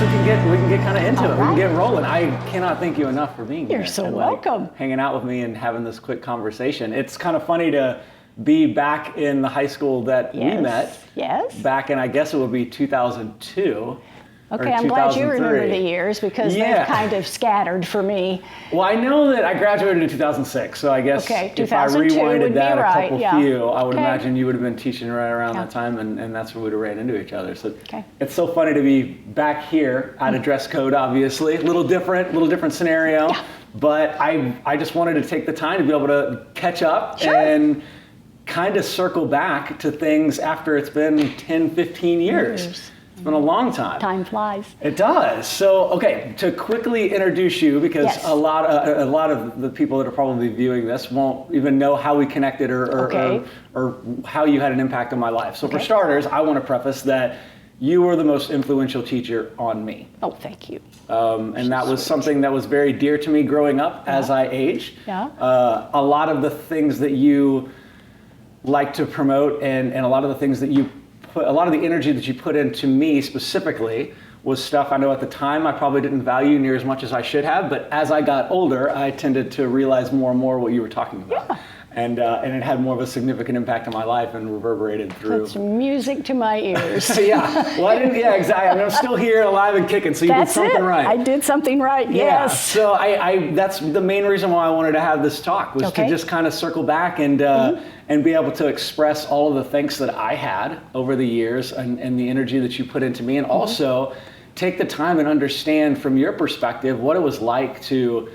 we can get kind of into All it. We can right. get rolling. I cannot thank you enough for being here. You're so and, welcome. Hanging out with me and having this quick conversation. It's kind of funny to be back in the high school that we met. Yes. Back in, I guess it would be 2002. Okay, or I'm glad you 2003. remember the years because they've kind of scattered for me. Well, I know that I graduated in 2006, so I guess Okay, if I 2002 rewinded would be that right, a couple yeah. few, I would Okay. imagine you would have been teaching right around Yeah. that time, and that's where we'd have ran into each other. So Okay. it's so funny to be back here out of dress code, obviously. A little different scenario. Yeah. But I just wanted to take the time to be able to catch up Sure. and kind of circle back to things after it's been 10, 15 years. It's been a long time. Time flies. It does. So, okay, to quickly introduce you, because Yes. a lot of the people that are probably viewing this won't even know how we connected Okay. or how you had an impact on my life. So, for Okay. starters, I want to preface that you were the most influential teacher on me. Oh, thank you. And that was something that was very dear to me growing up as I aged. Yeah. A lot of the things that you like to promote and a lot of the things that you put, a lot of the energy that you put into me specifically was stuff I know at the time I probably didn't value near as much as I should have, but as I got older, I tended to realize more and more what you were talking about. Yeah. And it had more of a significant impact on my life and reverberated through. It's music to my ears. Yeah, well, exactly. I mean, I'm still here, alive and kicking, so you That's did something it. right. I did something right, Yeah, yes. so I that's the main reason why I wanted to have this talk, was to Okay. just kind of circle back and be able to express all of the thanks that I had over the years and the energy that you put into me, and also take the time and understand from your perspective what it was like to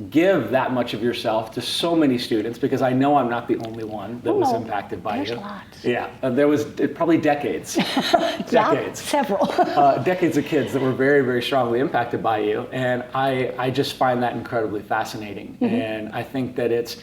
give that much of yourself to so many students, because I know I'm not the only one that was no. impacted by There's you. lots. Yeah, there was probably decades. Yeah, Decades. several. Decades of kids that were very, very strongly impacted by you. And I just find that incredibly fascinating. And I think that it's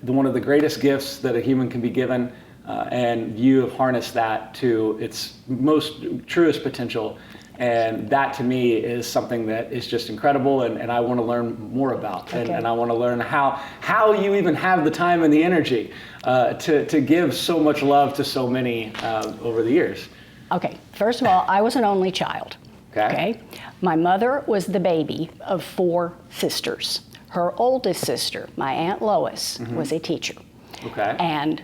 one of the greatest gifts that a human can be given. And you have harnessed that to its most truest potential. And that to me is something that is just incredible, and I want to learn more about. Okay. And I want to learn how you even have the time and the energy to give so much love to so many over the years. Okay, first of all, I was an only child. Okay. My mother was the baby of 4 sisters. Her oldest sister, my Aunt Lois, was a teacher. Okay. And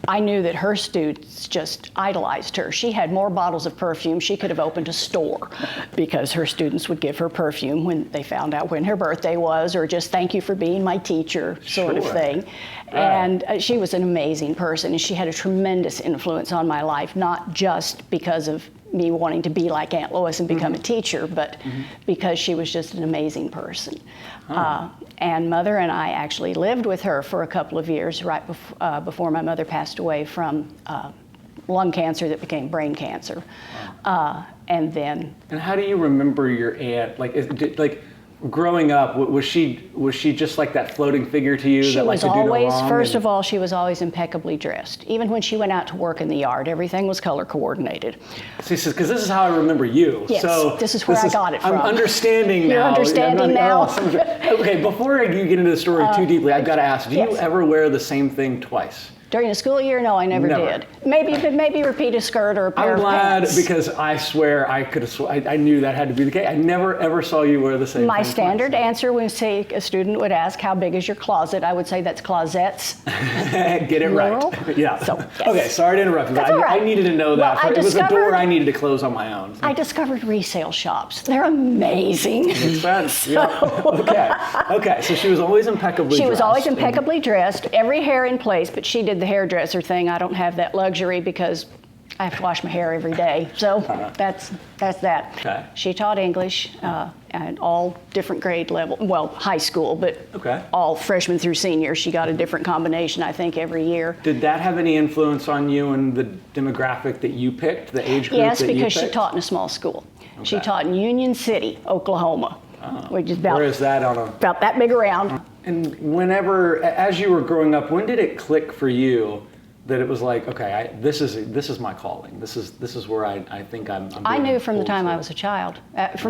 I knew that her students just idolized her. She had more bottles of perfume. She could have opened a store because her students would give her perfume when they found out when her birthday was, or just thank you for being my teacher sort of Sure. thing. Right. And she was an amazing person, and she had a tremendous influence on my life, not just because of me wanting to be like Aunt Lois and become a teacher, but because she was just an amazing person. And Mother and I actually lived with her for a couple of years right before my mother passed away from lung cancer that became brain cancer. And then... And how do you remember your aunt? Like growing up, was she just like that floating figure to you She that was liked to do no always, wrong? first of all, she was always impeccably dressed. Even when she went out to work in the yard, everything was color coordinated. See, because this is how I remember you. Yes, so this is where I got it from. I'm understanding now. You're understanding now? Okay, before you get into the story too deeply, I've got to ask, do you yes. ever wear the same thing twice? During the school year, no, I never did. Maybe repeat a skirt or a pair I'm of glad, pants. because I swear I knew that had to be the case. I never ever saw you wear the same My thing standard twice. answer when, say, a student would ask, how big is your closet? I would say that's closets. Get it Plural. right. Yeah. So, yes. Okay, sorry to interrupt you, but That's all right. I needed to know that. Well, it was a door discovered- I needed to close on my own. I discovered resale shops. They're amazing. Makes sense. Yeah. Okay. So she was always impeccably She dressed. was always impeccably dressed, every hair in place, but she did the hairdresser thing. I don't have that luxury because I have to wash my hair every day. So that's that. Okay. She taught English at all different grade level, well, high school, but Okay. all freshmen through senior. She got a different combination, I think, every year. Did that have any influence on you and the demographic that you picked, the age group Yes, that you because picked? she taught in a small school. She Okay. taught in Union City, Oklahoma, which is Where is that on a... about that big around. And whenever, as you were growing up, when did it click for you that it was like, okay, this is my calling. This is where I think I'm I being knew from the pulled time to. I was a child,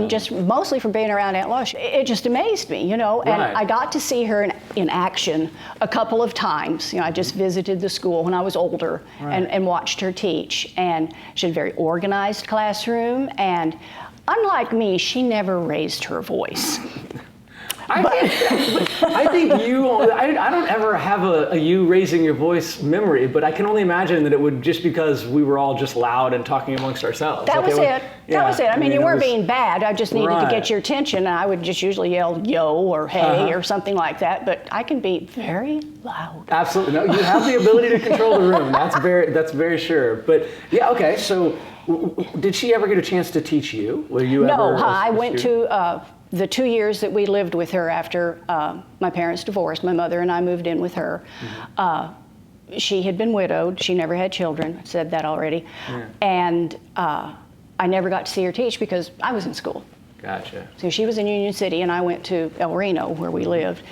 just mostly from being around Aunt Lois. It just amazed me, and Right. I got to see her in action a couple of times. I just visited the school when I was older Right. and watched her teach, and she had a very organized classroom, and unlike me, she never raised her voice. I think I don't ever have a you raising your voice memory, but I can only imagine that it would just because we were all just loud and talking amongst ourselves. That was it. Yeah, that was it. I mean, you weren't was, being bad. I just needed to right. get your attention, and I would just usually yell yo or hey or something like that. But I can be very loud. Absolutely. No, you have the ability to control the room. That's very sure. But yeah, okay. So did she ever get a chance to teach you? Were you No, ever? I went to the 2 years that we lived with her after my parents divorced. My mother and I moved in with her. She had been widowed. She never had children. I said that already. Yeah. And I never got to see her teach because I was in school. Gotcha. So she was in Union City, and I went to El Reno, where we lived,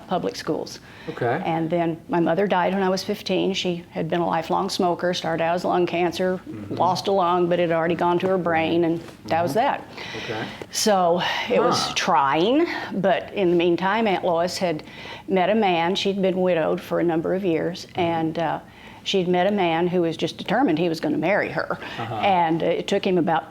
public schools. Okay. And then my mother died when I was 15. She had been a lifelong smoker, started out as lung cancer, lost a lung, but it had already gone to her brain, and that was that. Okay. So it was trying, but in the meantime, Aunt Lois had met a man. She'd been widowed for a number of years, and she'd met a man who was just determined he was going to marry her. And it took him about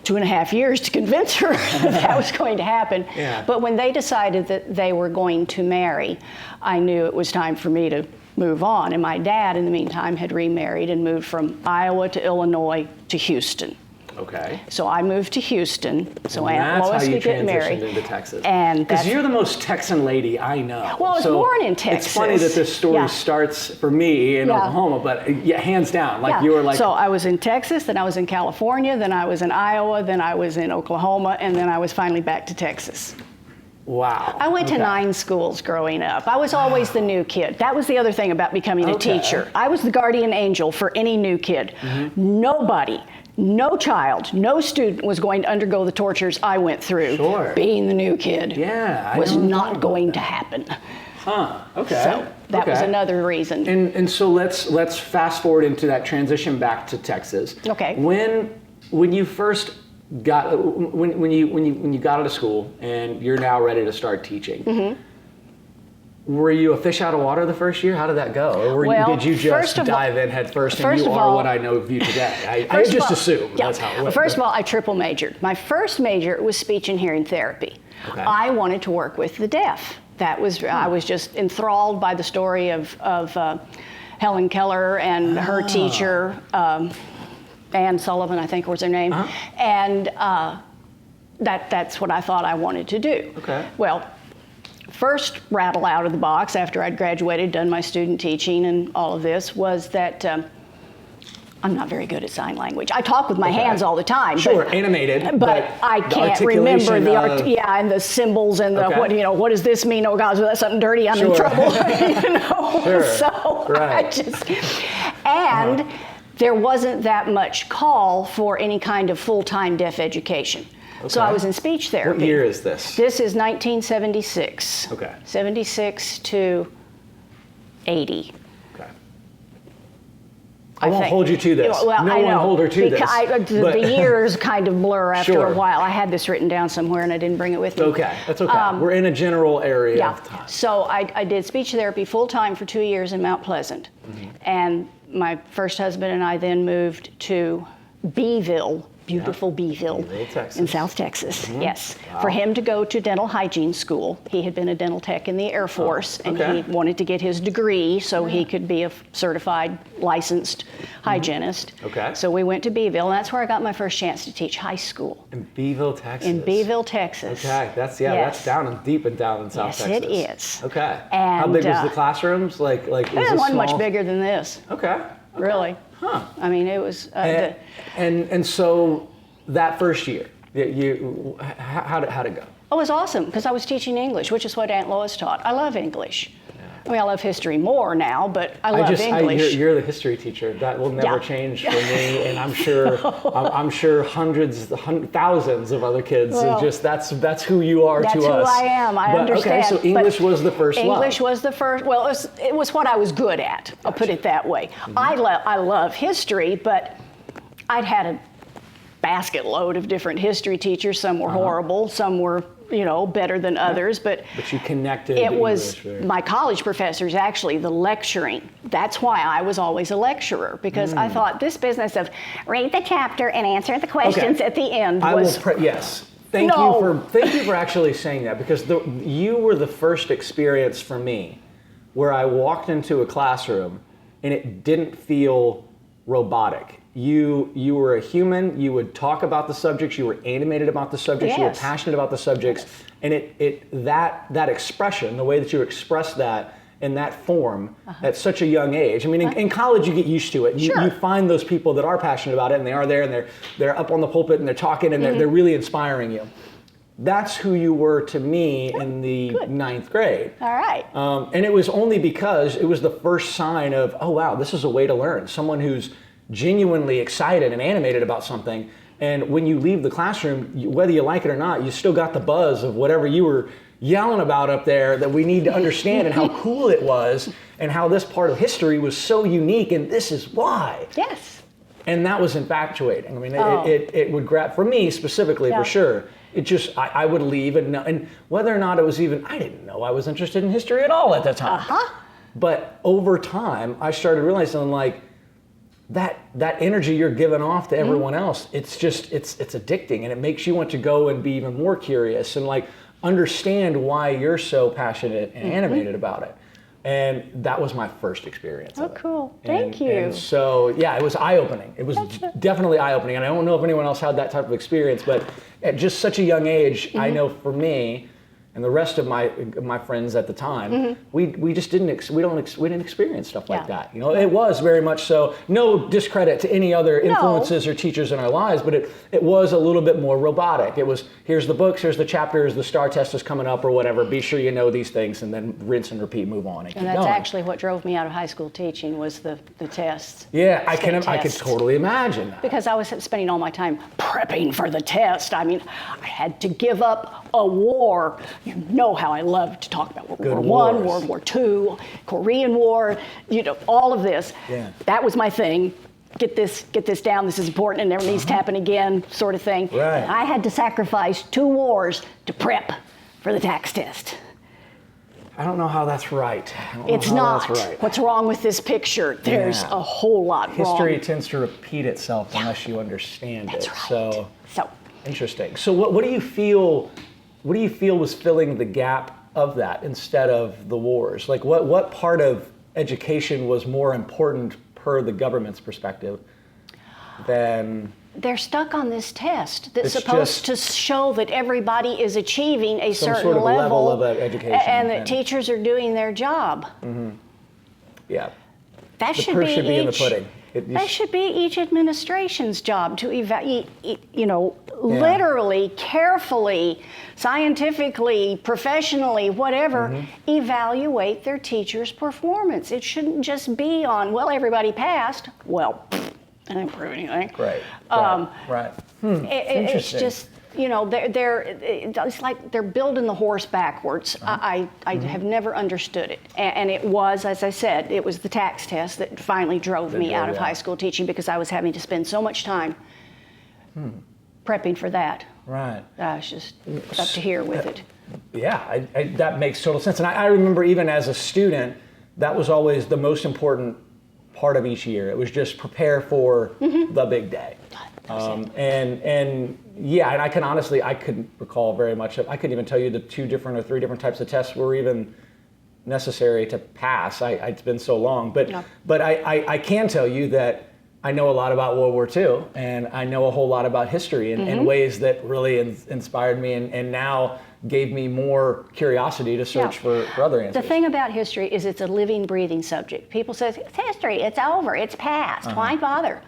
2.5 years to convince her that was going to happen. Yeah. But when they decided that they were going to marry, I knew it was time for me to move on. And my dad, in the meantime, had remarried and moved from Iowa to Illinois to Houston. Okay. So I moved to Houston, so And Aunt Lois could get married. That's how you transitioned into Texas. And because you're the most Texan lady I know. Well, I was born in Texas. It's funny that this story Yeah. starts for me in Oklahoma, but yeah, hands down, like you were like. So I was in Texas, then I was in California, then I was in Iowa, then I was in Oklahoma, and then I was finally back to Texas. Wow. I went to 9 schools growing up. I was always the new kid. That was the other thing about becoming a teacher. I was the guardian angel for any new kid. Nobody, no child, no student was going to undergo the tortures I went through. Sure. Being the new kid was not going to happen. Huh. Okay. So that was another reason. And so let's fast forward into that transition back to Texas. Okay. When you first got when you got out of school and you're now ready to start teaching. Were you a fish out of water the first year? How did that go? Or did you just dive in head first and you are what I know of you today? I just assume that's how it went. First of all, I triple majored. My first major was speech and hearing therapy. Okay. I wanted to work with the deaf. That was I was just enthralled by the story of Helen Keller and her teacher, Ann Sullivan, I think was her name, and that's what I thought I wanted to do. Okay. Well, first rattle out of the box after I'd graduated, done my student teaching and all of this was that I'm not very good at sign language. I talk with my hands all the time. Sure, animated. But I can't remember and the symbols and the what does this mean? Oh God, is that something dirty? I'm in trouble. So I just there wasn't that much call for any kind of full-time deaf education. Okay. So I was in speech therapy. What year is this? This is 1976. Okay. 76 to 80. Okay. I won't hold you to this. Well, no I know, one hold her to this. The years kind of blur after a while. I had this written down somewhere and I didn't bring it with me. Okay, that's okay. We're in a general area of time. So I did speech therapy full-time for 2 years in Mount Pleasant. And my first husband and I then moved to Beeville, beautiful Beeville Texas. in South Texas, yes. Wow. For him to go to dental hygiene school. He had been a dental tech in the Air Force, and he wanted to get his degree so he could be a certified, licensed hygienist. Okay. So we went to Beeville, and that's where I got my first chance to teach high school. In Beeville, Texas. In Beeville, Texas. Okay, that's down and deep and down in South Texas. Yes, it is. Okay. And, how big was the classrooms? Like was it this wasn't small? much bigger than this. Okay. Really. Huh. I mean, it was. And so that first year, how'd it go? Oh, it was awesome because I was teaching English, which is what Aunt Lois taught. I love English. I mean, I love history more now, but I love English. You're the history teacher. That will never change for me, and I'm sure hundreds, thousands of other kids. That's who you are to us. That's who I am. I understand. Okay, so English was the first love. English was the first. Well, it was what I was good at. I'll put it that way. I love history, but I'd had basket load of different history teachers. Some were horrible, some were, better than others, but you connected. it was my college professors, actually, the lecturing. That's why I was always a lecturer, because I thought this business of read the chapter and answer the questions at the end was... Yes. Thank you for actually saying that, because you were the first experience for me where I walked into a classroom and it didn't feel robotic. You were a human. You would talk about the subjects. You were animated about the subjects. Yes. You were passionate about the subjects, and that expression, the way that you express that in that form at such a young age. I mean, in college you get used to it. You find those people that are passionate about it, and they are there, and they're up on the pulpit, and they're talking, and they're really inspiring you. That's who you were to me in the 9th grade. All right. And it was only because it was the first sign of, oh wow, this is a way to learn. Someone who's genuinely excited and animated about something, and when you leave the classroom, whether you like it or not, you still got the buzz of whatever you were yelling about up there that we need to understand, and how cool it was, and how this part of history was so unique, and this is why. Yes. And that was infatuating. I mean, it would grab, for me specifically, for sure. It just, I would leave, and whether or not it was even, I didn't know I was interested in history at all at the time. But over time, I started realizing, like, that energy you're giving off to everyone else, it's addicting, and it makes you want to go and be even more curious and like understand why you're so passionate and animated about it. And that was my first experience of it. Cool. Thank you. And so, yeah, it was eye-opening. It was definitely eye-opening, and I don't know if anyone else had that type of experience, but at just such a young age, I know for me, and the rest of my friends at the time, we just didn't experience stuff like that. It was very much so. No discredit to any other influences or teachers in our lives, but it was a little bit more robotic. It was, here's the books, here's the chapters, the STAR test is coming up or whatever. Be sure you know these things, and then rinse and repeat, move on, and keep that's going. actually what drove me out of high school teaching, was the tests. Yeah, I could totally imagine that. Because I was spending all my time prepping for the test. I mean, I had to give up a war. You know how I love to talk about World War I, World War II, Korean War, all of this. Yeah. That was my thing. Get this down, this is important, and never needs to happen again, sort of thing. Right. And I had to sacrifice 2 wars to prep for the tax test. I don't know how that's right. It's not. What's wrong with this picture? There's a whole lot wrong. History tends to repeat itself unless you understand it. That's right. So interesting. So what do you feel? What do you feel was filling the gap of that instead of the wars? Like what part of education was more important per the government's perspective than... They're stuck on this test that's supposed to show that everybody is achieving a certain sort of level of education, and that teachers are doing their job. Yeah. That the should proof be should be in the pudding. That should be each administration's job to literally, carefully, scientifically, professionally, whatever, evaluate their teachers' performance. It shouldn't just be on, well, everybody passed. Well, that didn't prove anything. Right. It's just, it's like they're building the horse backwards. I have never understood it. And it was, as I said, it was the tax test that finally drove me out of high school teaching, because I was having to spend so much time prepping for that. Right. I was just up to here with it. Yeah, that makes total sense. And I remember even as a student, that was always the most important part of each year. It was just prepare for the big day. And I can honestly, I couldn't recall very much of, I couldn't even tell you the 2 different or 3 different types of tests were even necessary to pass. It's been so long, but I can tell you that I know a lot about World War II, and I know a whole lot about history in ways that really inspired me and now gave me more curiosity to search for other answers. The thing about history is it's a living, breathing subject. People say, it's history, it's over, it's past, why bother?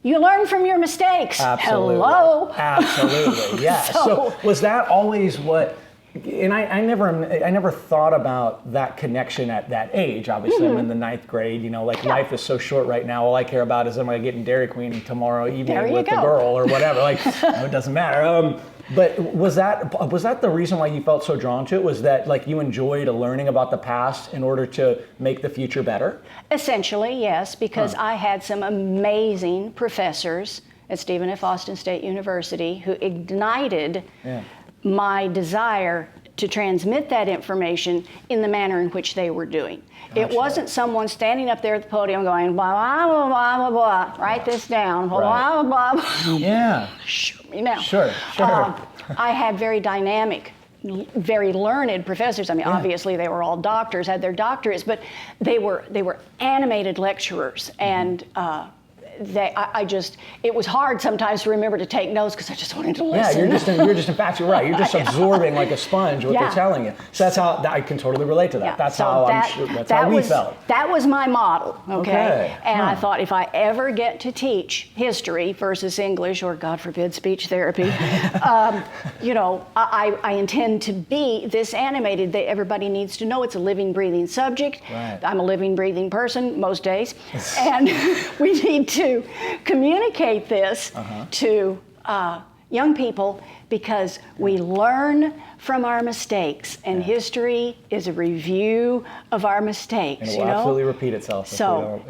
You learn from your mistakes. Absolutely. Hello? Absolutely, yeah. So was that always what, and I never thought about that connection at that age. Obviously, I'm in the 9th grade, life is so short right now. All I care about is, am I getting Dairy Queen tomorrow evening with the girl or whatever. It doesn't matter. But was that the reason why you felt so drawn to it? Was that you enjoyed learning about the past in order to make the future better? Essentially, yes, because I had some amazing professors at Stephen F. Austin State University who ignited my desire to transmit that information in the manner in which they were doing. Gotcha. It wasn't someone standing up there at the podium going, blah, blah, blah, blah, blah, blah, write this down, blah, blah, blah, blah. Yeah. Shoot me now. Sure. I had very dynamic, very learned professors. I mean, obviously they were all doctors, had their doctorates, but they were animated lecturers, and it was hard sometimes to remember to take notes because I just wanted to listen. Yeah, you're just in fact, you're right. You're just absorbing like a sponge what they're telling you. So that's how I can totally relate to that. That's how we felt. That was my model, okay? And I thought if I ever get to teach history versus English or, God forbid, speech therapy, I intend to be this animated. Everybody needs to know it's a living, breathing subject. Right. I'm a living, breathing person most days. And we need to communicate this to young people because we learn from our mistakes, and history is a review of our mistakes. And it will absolutely repeat itself. So,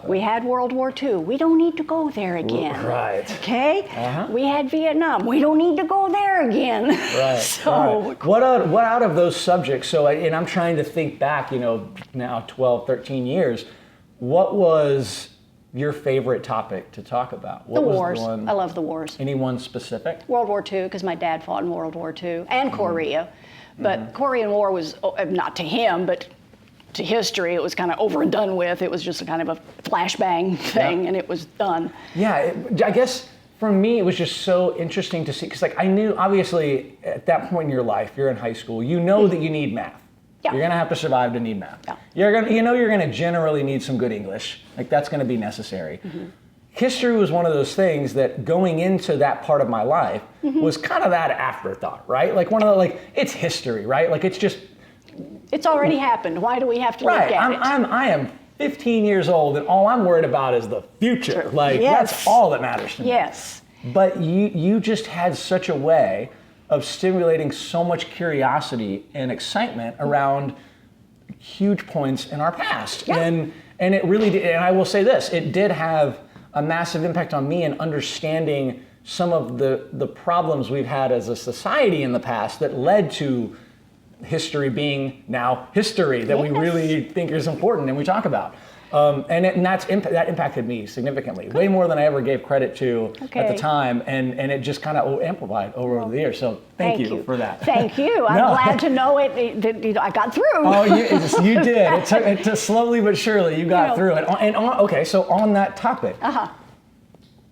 we had World War II. We don't need to go there again. Right. Okay? We had Vietnam. We don't need to go there again. Right. What out of those subjects, and I'm trying to think back, now 12, 13 years, what was your favorite topic to talk about? The wars. I love the wars. Any one specific? World War II, because my dad fought in World War II, and Korea. But Korean War was, not to him, but to history, it was kind of over and done with. It was just a kind of a flashbang thing, and it was done. Yeah, I guess for me, it was just so interesting to see, because I knew, obviously, at that point in your life, you're in high school, you know that you need math. Yeah. You're gonna have to survive to need math. Yeah. You're gonna generally need some good English. That's gonna be necessary. History was one of those things that going into that part of my life was kind of that afterthought, right? It's history, right? It's already happened. Why do we have to look at it? I am 15 years old, and all I'm worried about is the future. That's all that matters to me. Yes. But you just had such a way of stimulating so much curiosity and excitement around huge points in our past. Yeah. And it really did, and I will say this, it did have a massive impact on me in understanding some of the problems we've had as a society in the past that led to history being now history that we really think is important and we talk about. That impacted me significantly, way more than I ever gave credit to at the time, and it just kind of amplified over the years. So thank you for that. Thank you. I'm glad to know it. I got through. Oh, you did. It took slowly but surely. You got through it. So on that topic,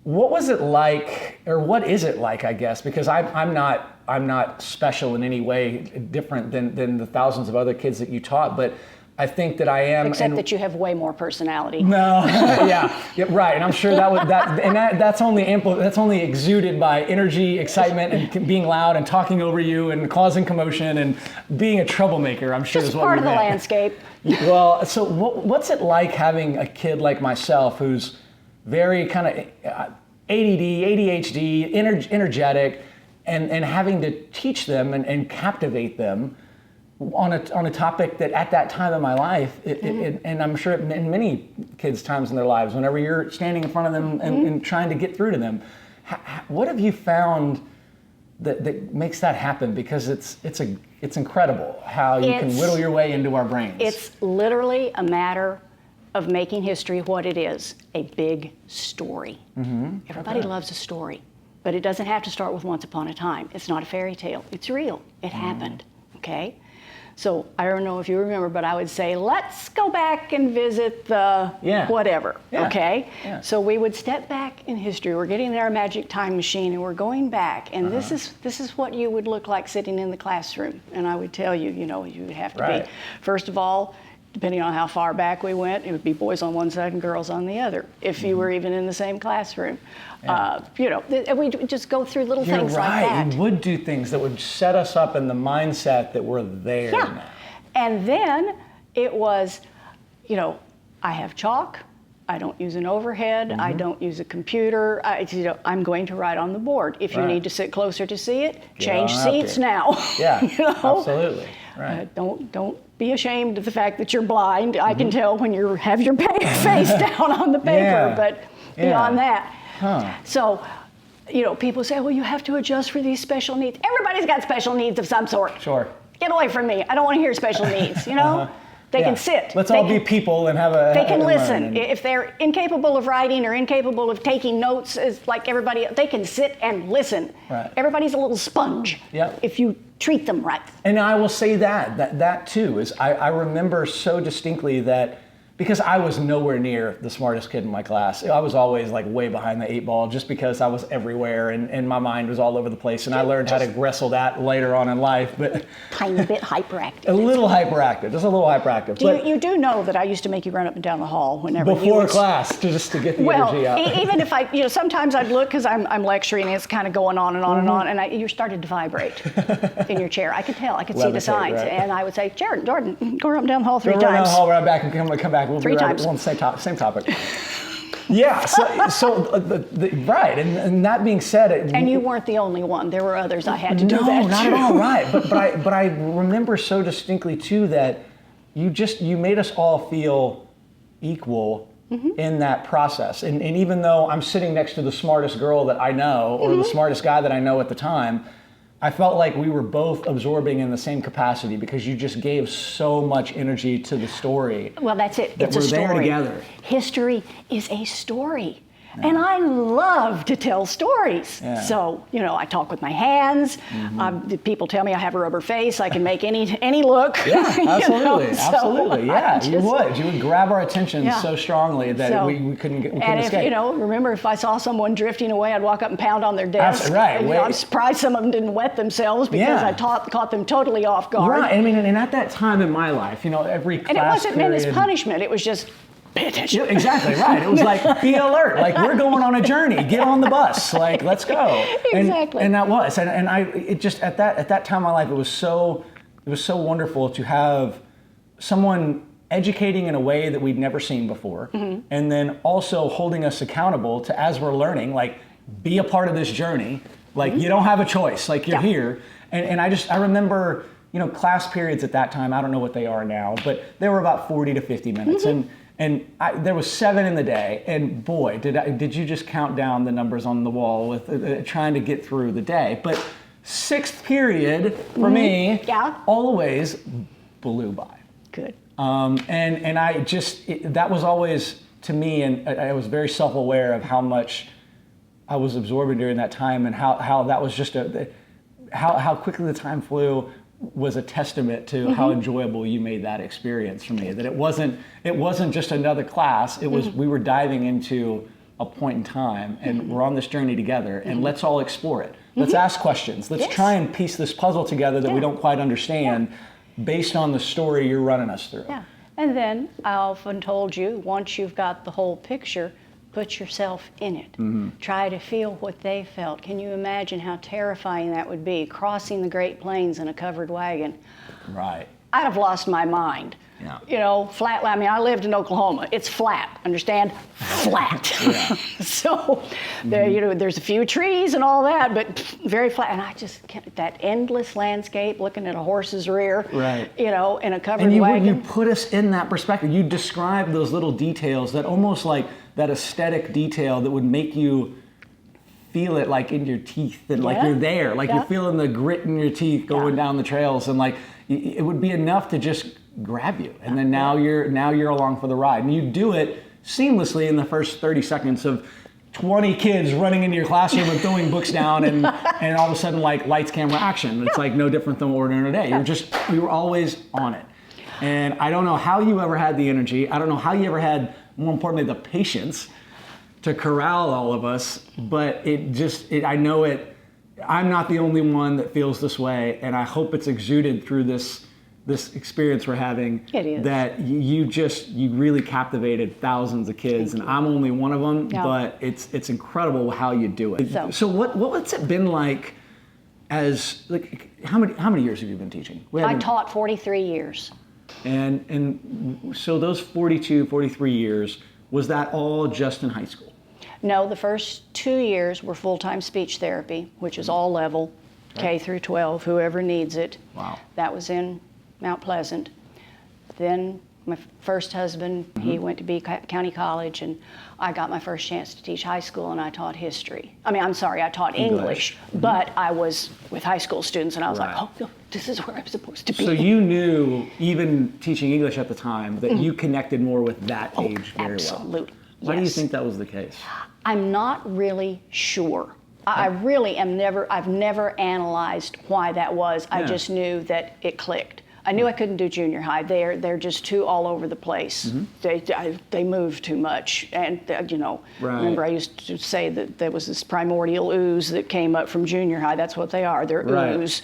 what was it like, or what is it like? I guess because I'm not special in any way, different than the thousands of other kids that you taught, but I think that I am. Except that you have way more personality. No, yeah, right, and I'm sure that's only exuded by energy, excitement, and being loud and talking over you and causing commotion and being a troublemaker. I'm sure just is what part of the meant. landscape. Well, so what's it like having a kid like myself who's very kind of ADD, ADHD, energetic, and having to teach them and captivate them on a topic that at that time in my life, and I'm sure in many kids' times in their lives, whenever you're standing in front of them and trying to get through to them, what have you found that makes that happen? Because it's incredible how you can whittle your way into our brains. It's literally a matter of making history what it is, a big story. Everybody loves a story, but it doesn't have to start with once upon a time. It's not a fairy tale. It's real. It happened, okay? So I don't know if you remember, but I would say, let's go back and visit the whatever, okay? Yeah. So we would step back in history. We're getting in our magic time machine and we're going back. And this is what you would look like sitting in the classroom. And I would tell you, you would have to be, first of all, depending on how far back we went, it would be boys on one side and girls on the other, if you were even in the same classroom. We just go through little things like that. You would do things that would set us up in the mindset that we're there now. And then it was, I have chalk, I don't use an overhead, I don't use a computer, I'm going to write on the board. If you need to sit closer to see it, change seats now. Yeah, absolutely. Right. Don't be ashamed of the fact that you're blind. I can tell when you have your face down on the paper, but beyond that. So, people say, well, you have to adjust for these special needs. Everybody's got special needs of some sort. Sure. Get away from me. I don't want to hear special needs, They can sit. Let's all be people and have a... They can listen. If they're incapable of writing or incapable of taking notes as like everybody, they can sit and listen. Right. Everybody's a little sponge if you treat them right. And I will say that too, is I remember so distinctly that, because I was nowhere near the smartest kid in my class. I was always like way behind the 8 ball, just because I was everywhere and my mind was all over the place, and I learned how to wrestle that later on in life. But tiny bit hyperactive. A little hyperactive, just a little hyperactive. You do know that I used to make you run up and down the hall whenever before class, just to get the energy out. Even if I, sometimes I'd look because I'm lecturing and it's kind of going on and on and on, and you started to vibrate in your chair. I could tell, I could see the signs, right. And I would say, Jordan, go up and down the hall 3 times. Go down the hall, right back, and come back. We'll 3 be times. We're on the same topic. Yeah. Right. And that being said, and you weren't the only one. There were others I had to do that No, not too. at all. Right. But I remember so distinctly too that you made us all feel equal in that process. And even though I'm sitting next to the smartest girl that I know, or the smartest guy that I know at the time, I felt like we were both absorbing in the same capacity, because you just gave so much energy to the story. Well, that's it. That It's we're a story. there together. History is a story. Yeah. And I love to tell stories. Yeah. So, I talk with my hands. People tell me I have a rubber face. I can make any look. Yeah, absolutely. Absolutely. Yeah, you would grab our attention so strongly that we couldn't escape. And remember, if I saw someone drifting away, I'd walk up and pound on their desk. Right. And, I'm surprised some of them didn't wet themselves, because I caught them totally off guard. Right. I mean, and at that time in my life, every class and it wasn't period, meant as punishment. It was just, pay attention. Yeah, exactly, right. It was like, be alert. Like, we're going on a journey. Get on the bus. Like, let's go. Exactly. And that was. And it just, at that time in my life, it was so wonderful to have someone educating in a way that we'd never seen before. And then also holding us accountable to, as we're learning, like, be a part of this journey. Like, you don't have a choice. Like, you're here. And I remember, class periods at that time, I don't know what they are now, but they were about 40 to 50 minutes. And there was 7 in the day, and boy, did you just count down the numbers on the wall with trying to get through the day. But 6th period for me always blew by. Good. And I just, that was always, to me, and I was very self-aware of how much I was absorbing during that time, and how that was just how quickly the time flew. Was a testament to how enjoyable you made that experience for me. That it wasn't just another class. It was we were diving into a point in time, and we're on this journey together. And let's all explore it. Let's ask questions. Let's try and piece this puzzle together that we don't quite understand, based on the story you're running us through. Yeah. And then I often told you, once you've got the whole picture, put yourself in it. Try to feel what they felt. Can you imagine how terrifying that would be, crossing the Great Plains in a covered wagon? Right. I'd have lost my mind. Yeah. Flat. I mean, I lived in Oklahoma. It's flat. Understand? Flat. So, there's a few trees and all that, but very flat. And I just kept that endless landscape, looking at a horse's rear. Right. In a covered wagon. You put us in that perspective. You describe those little details that almost like that aesthetic detail that would make you feel it like in your teeth, and like you're there, like you're feeling the grit in your teeth going down the trails, and like it would be enough to just grab you, and then now you're along for the ride, and you do it seamlessly in the first 30 seconds of 20 kids running into your classroom and throwing books down, and all of a sudden, like, lights, camera, action. It's like no different than ordinary day. You were always on it, and I don't know how you ever had the energy. I don't know how you ever had, more importantly, the patience to corral all of us, but I know it. I'm not the only one that feels this way, and I hope it's exuded through this experience we're having. It is. That you really captivated thousands of kids, and I'm only one of them, but it's incredible how you do it. So what's it been like as, like, how many years have you been teaching? I taught 43 years. And so those 42, 43 years, was that all just in high school? No, the first 2 years were full-time speech therapy, which is all level, K through 12, whoever needs it. Wow. That was in Mount Pleasant. Then My first husband, he went to County College, and I got my first chance to teach high school, and I taught history. I taught English, but I was with high school students, and I was like, oh, no, this is where I'm supposed to be. So you knew, even teaching English at the time, that you connected more with that age very absolutely. well. Why do you think that was the case? I'm not really sure. I really am I've never analyzed why that was. I just knew that it clicked. I knew I couldn't do junior high. They're just too all over the place. They move too much, and remember I used to say that there was this primordial ooze that came up from junior high. That's what they are. They're ooze.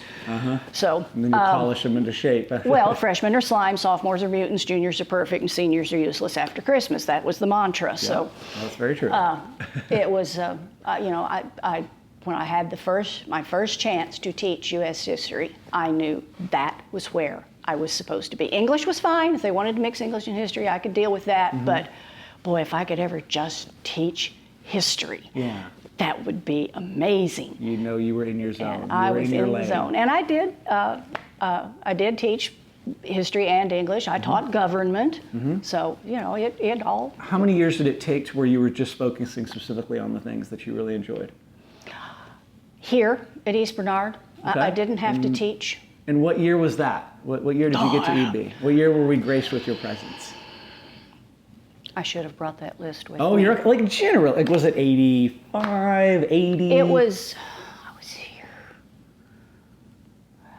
So and then you polish them into shape. well, freshmen are slime, sophomores are mutants, juniors are perfect, and seniors are useless after Christmas. That was the mantra. So that's very true. it was when I had my first chance to teach U.S. history, I knew that was where I was supposed to be. English was fine. If they wanted to mix English and history, I could deal with that. But boy, if I could ever just teach history, that would be amazing. You know, you were in your zone. And I was in the zone. And I did teach history and English. I taught government. So, it all. How many years did it take to where you were just focusing specifically on the things that you really enjoyed? Here at East Bernard, I didn't have to teach. And what year was that? What year did you get to EB? What year were we graced with your presence? I should have brought that list with me. Oh, you're like general. Like, was it 85, 80? It was,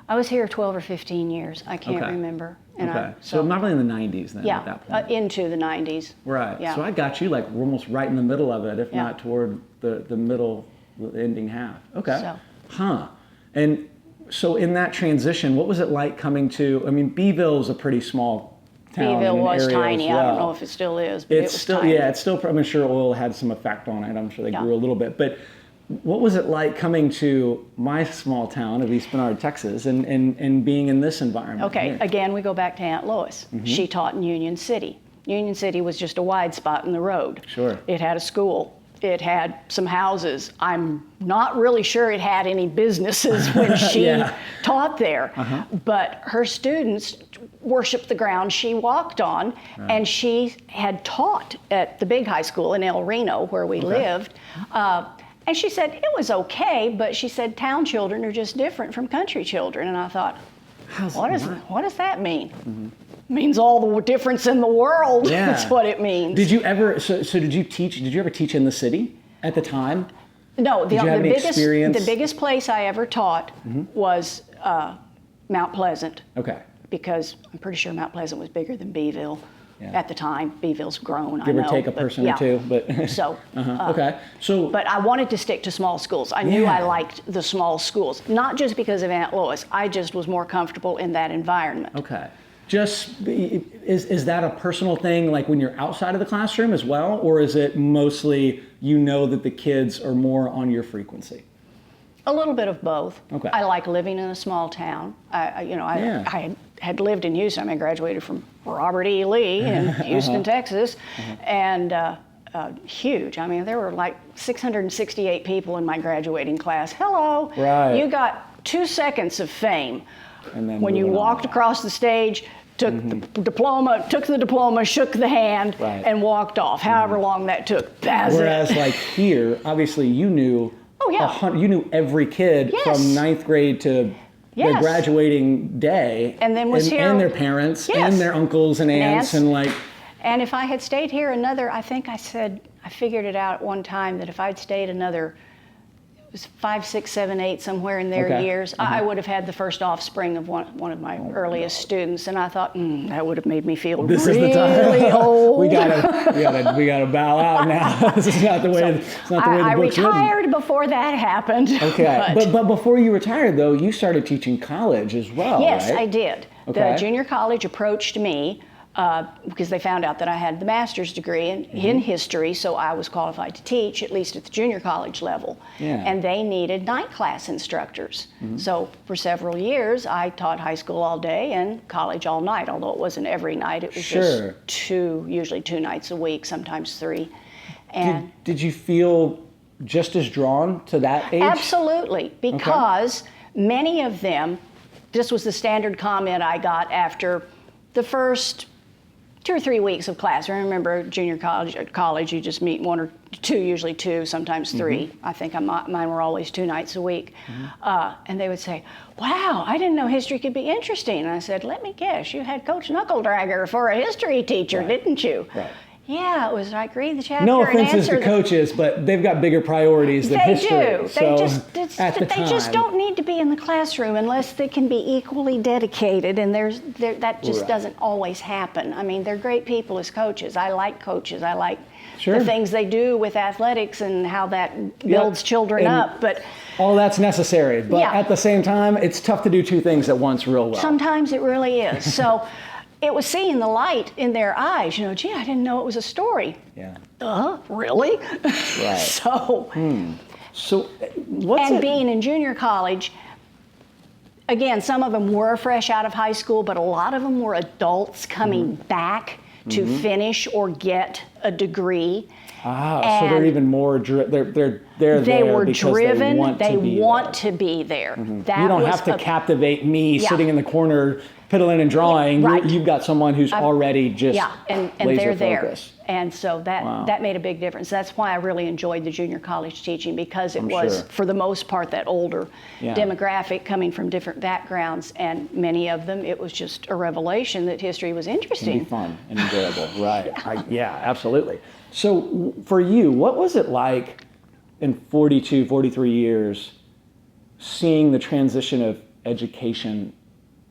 I was here 12 or 15 years. I can't remember. And so not really in the 90s then at that point. Into the 90s. Right. Yeah. So I got you like almost right in the middle of it, if not toward the middle, the ending half. Okay. And so in that transition, what was it like coming to, Beeville is a pretty small town. Beeville was tiny. Well. I don't know if it still is, but it was still, tiny. Yeah, it's still, I'm sure oil had some effect on it. I'm sure they grew a little bit. But what was it like coming to my small town of East Bernard, Texas, and being in this environment? Okay, again, we go back to Aunt Lois. She taught in Union City. Union City was just a wide spot in the road. Sure. It had a school. It had some houses. I'm not really sure it had any businesses when she taught there, but her students worshiped the ground she walked on, and she had taught at the big high school in El Reno where we lived. And she said it was okay, but she said town children are just different from country children. And I thought, what does that mean? Means all the difference in the world. That's what it means. Did you ever? So did you teach? Did you ever teach in the city at the time? No. The biggest place I ever taught was Mount Pleasant. Okay. Because I'm pretty sure Mount Pleasant was bigger than Beeville at the time. Beeville's grown. Give or take a person or two, but so. Okay. So. But I wanted to stick to small schools. I knew I liked the small schools, not just because of Aunt Lois. I just was more comfortable in that environment. Okay. Is that a personal thing, like when you're outside of the classroom as well, or is it mostly that the kids are more on your frequency? A little bit of both. Okay. I like living in a small town. I had lived in Houston. I graduated from Robert E. Lee in Houston, Texas, and huge. There were like 668 people in my graduating class. Hello. Right. You got 2 seconds of fame. And then when you walked across the stage, took the diploma, shook the hand, and walked off. However long that took. Whereas, like here, obviously, you knew. Oh yeah. You knew every kid from ninth grade to their graduating day, and then and their parents, and their uncles and aunts, and like. And if I had stayed here I figured it out at one time that if I'd stayed another. It was 5, 6, 7, 8, somewhere in their years. I would have had the first offspring of one of my earliest students, and I thought that would have made me feel really old. we gotta bow out now. This is not the way. It's not the way the book's written. I retired before that happened. Okay, but before you retired though, you started teaching college as well. Yes, right? I did. Okay. The junior college approached me. Because they found out that I had the master's degree in history, so I was qualified to teach, at least at the junior college level. Yeah. And they needed night class instructors. So for several years, I taught high school all day and college all night, although it wasn't every night. It was just usually 2 nights a week, sometimes 3. And did you feel just as drawn to that age? Absolutely, because many of them, this was the standard comment I got after the first 2 or 3 weeks of class. I remember junior college, you just meet 1 or 2, usually 2, sometimes 3. I think mine were always 2 nights a week. And they would say, wow, I didn't know history could be interesting. And I said, let me guess, you had Coach Knuckle Dragger for a history teacher, didn't you? Right. Yeah, it was like read the chapter No and offenses answer to coaches, but they've got bigger priorities than history. They do. So They just don't need to be in the classroom unless they can be equally dedicated, and that just doesn't always happen. I mean, they're great people as coaches. I like coaches. I like the things they do with athletics and how that builds children up. But all that's necessary. But at the same time, it's tough to do 2 things at once real well. Sometimes it really is. So it was seeing the light in their eyes. You know, gee, I didn't know it was a story. Yeah. Really? Right. So what's it? Being in junior college, again, some of them were fresh out of high school, but a lot of them were adults coming back to finish or get a degree. So they're even more they're there they were because driven. They want to be there. You don't have to captivate me sitting in the corner piddling and drawing. Right. You've got someone who's already just and laser they're focused. there. And so that made a big difference. That's why I really enjoyed the junior college teaching, because it was, for the most part, that older demographic coming from different backgrounds, and many of them, it was just a revelation that history was interesting. It can be fun and enjoyable, right. Absolutely. So for you, what was it like in 43 years seeing the transition of education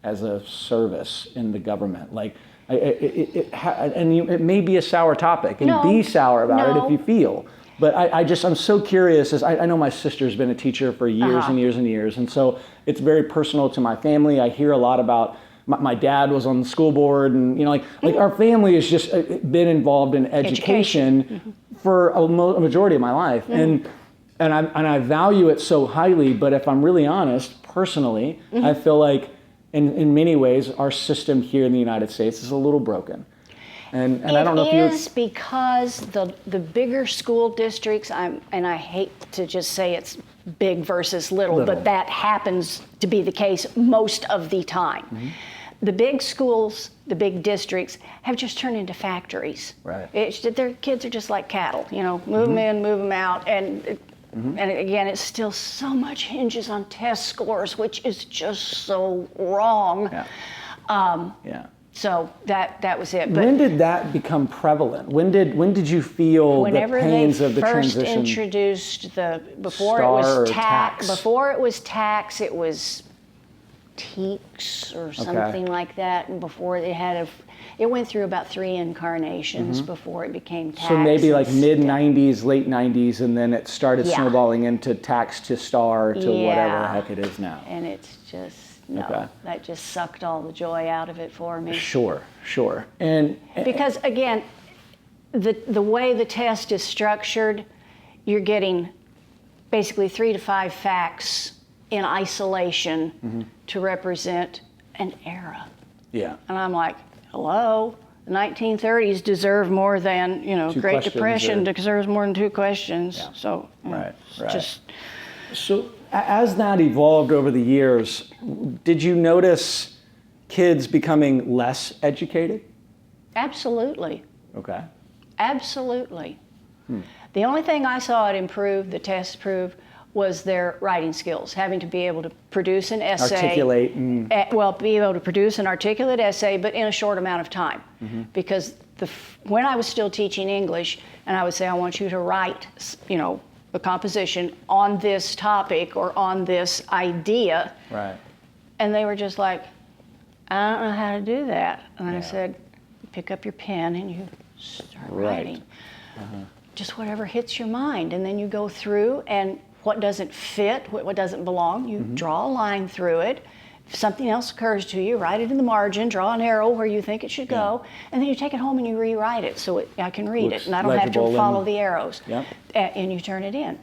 as a service in the government? Like, it may be a sour topic, and be sour about it if you feel. But I'm so curious, as I know my sister's been a teacher for years and years and years, and so it's very personal to my family. I hear a lot about my dad was on the school board, and like our family has just been involved in education for a majority of my life, and I value it so highly. But if I'm really honest, personally, I feel like in many ways our system here in the United States is a little broken. And I don't know if it is because the bigger school districts, and I hate to just say it's big versus little, but that happens to be the case most of the time. The big schools, the big districts have just turned into factories. Right. Their kids are just like cattle, move them in, move them out. And again, it's still so much hinges on test scores, which is just so wrong. So that was it. But when did that become prevalent? When did you feel the pains of the transition? Whenever they first introduced before it was tax, it was teaks or something like that, and before it went through about 3 incarnations before it became tax. So maybe like mid-90s, late 90s, and then it started snowballing into tax to star to whatever the heck it is now. And it's just, that just sucked all the joy out of it for me. Sure. And because again, the way the test is structured, you're getting basically 3 to 5 facts in isolation to represent an era. Yeah. And I'm like, hello, the 1930s deserve more than, Great Depression deserves more than 2 questions. Yeah. So, So as that evolved over the years, did you notice kids becoming less educated? Absolutely. Okay. Absolutely. The only thing I saw it improve, the test proved, was their writing skills, having to be able to produce an essay. Articulate. Be able to produce an articulate essay, but in a short amount of time. Because when I was still teaching English, and I would say, I want you to write, a composition on this topic or on this idea. Right. And they were just like, I don't know how to do that. And I said, pick up your pen and you start writing. Just whatever hits your mind. And then you go through, and what doesn't fit, what doesn't belong, you draw a line through it. If something else occurs to you, write it in the margin, draw an arrow where you think it should go, and then you take it home and you rewrite it so I can read it, and I don't have to follow the arrows. And you turn it in.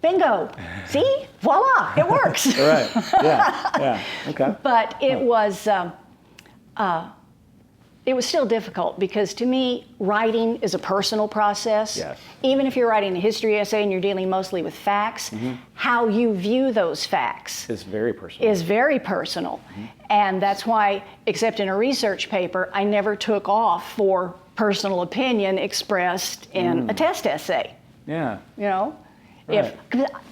Bingo! See? Voila! It works! Right. Yeah. Okay. But it was, it was still difficult because to me, writing is a personal process. Yes. Even if you're writing a history essay and you're dealing mostly with facts, how you view those facts It's very personal. is very personal. And that's why, except in a research paper, I never took off for personal opinion expressed in a test essay. Yeah. You know? Right.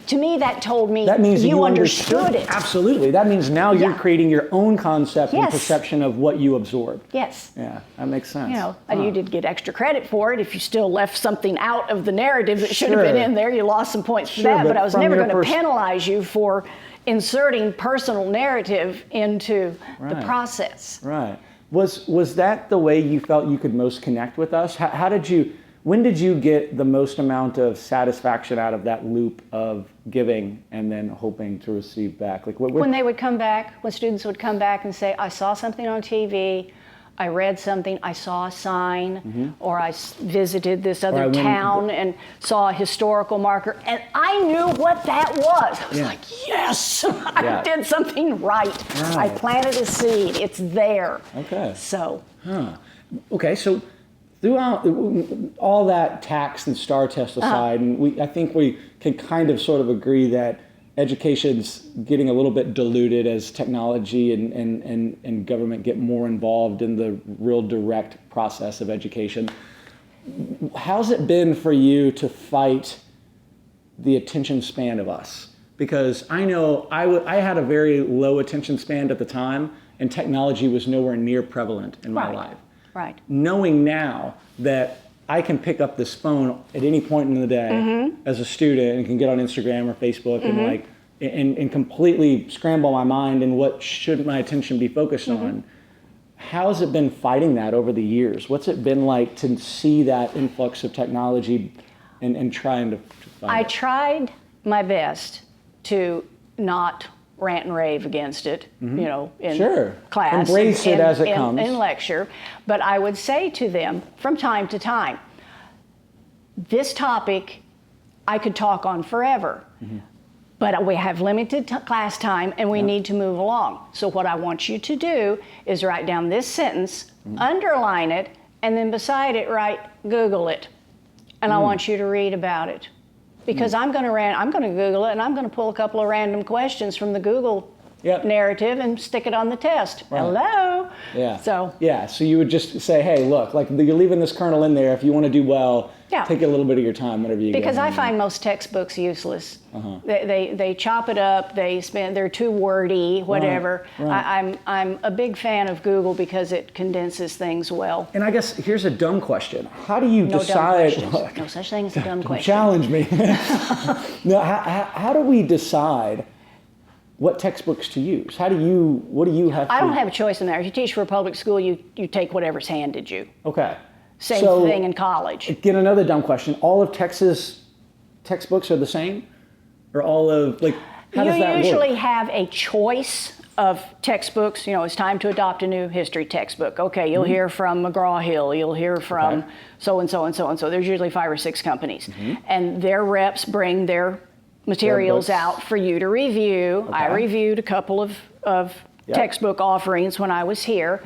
To me, that told me That means that you understood it. Absolutely. That means now you're Yeah. creating your own concept and Yes. perception of what you absorb. Yes. Yeah, that makes sense. You know, and you did get extra credit for it if you still left something out of the narrative that should have Sure. been in there. You lost some points for Sure, that, but but I was from never your going to penalize you for inserting personal narrative into the Right. process. Right. Was that the way you felt you could most connect with us? When did you get the most amount of satisfaction out of that loop of giving and then hoping to receive back? Like When they would come back, when students would come back and say, I saw something on TV, I read something, I saw a sign, or I visited this I other went- town and saw a historical marker, and I knew what that was. I was Yeah. like, yes, Yeah. I did something right. I Right. planted a seed, it's there. Okay. So, Okay, so throughout all that tax and STAR test aside, and I think we can kind of sort of agree that education's getting a little bit diluted as technology and government get more involved in the real direct process of education. How's it been for you to fight the attention span of us? Because I know I had a very low attention span at the time, and technology was nowhere near prevalent in my Right. life. right. Knowing now that I can pick up this phone at any point in the day as a student and can get on Instagram or Facebook and completely scramble my mind and what should my attention be focused on. How's it been fighting that over the years? What's it been like to see that influx of technology and trying to find I it? tried my best to not rant and rave against it, you know, in Sure. class. Embrace it as it in, comes. in lecture. But I would say to them from time to time, this topic I could talk on forever. But we have limited class time and we need to move along. So what I want you to do is write down this sentence, underline it, and then beside it write Google it. And I want you to read about it. Because I'm going to Google it and I'm going to pull a couple of random questions from the Google narrative and stick it on the test. Right. Hello. Yeah. So you would just say, hey, look, like you're leaving this kernel in there. If you want to do well, take a little bit of your time, whatever you get. because I find most textbooks useless. They chop it up. They're too wordy. Whatever. Right. I'm a big fan of Google because it condenses things well. And I guess here's a dumb question. How do you No decide? dumb questions. No such thing as a dumb question. Challenge me. No, how do we decide what textbooks to use? What do you have to? I don't have a choice in there. If you teach for a public school, you take whatever's handed you. Okay. Same So, thing in college. Again, another dumb question. All of Texas textbooks are the same? Or all of, like, how does that You usually work? have a choice of textbooks. You know, it's time to adopt a new history textbook. Okay, you'll hear from McGraw-Hill. You'll hear from so-and-so and so-and-so. There's usually 5 or 6 companies. And their reps bring their materials books. out for you to review. I Okay. reviewed a couple of textbook offerings when I was here.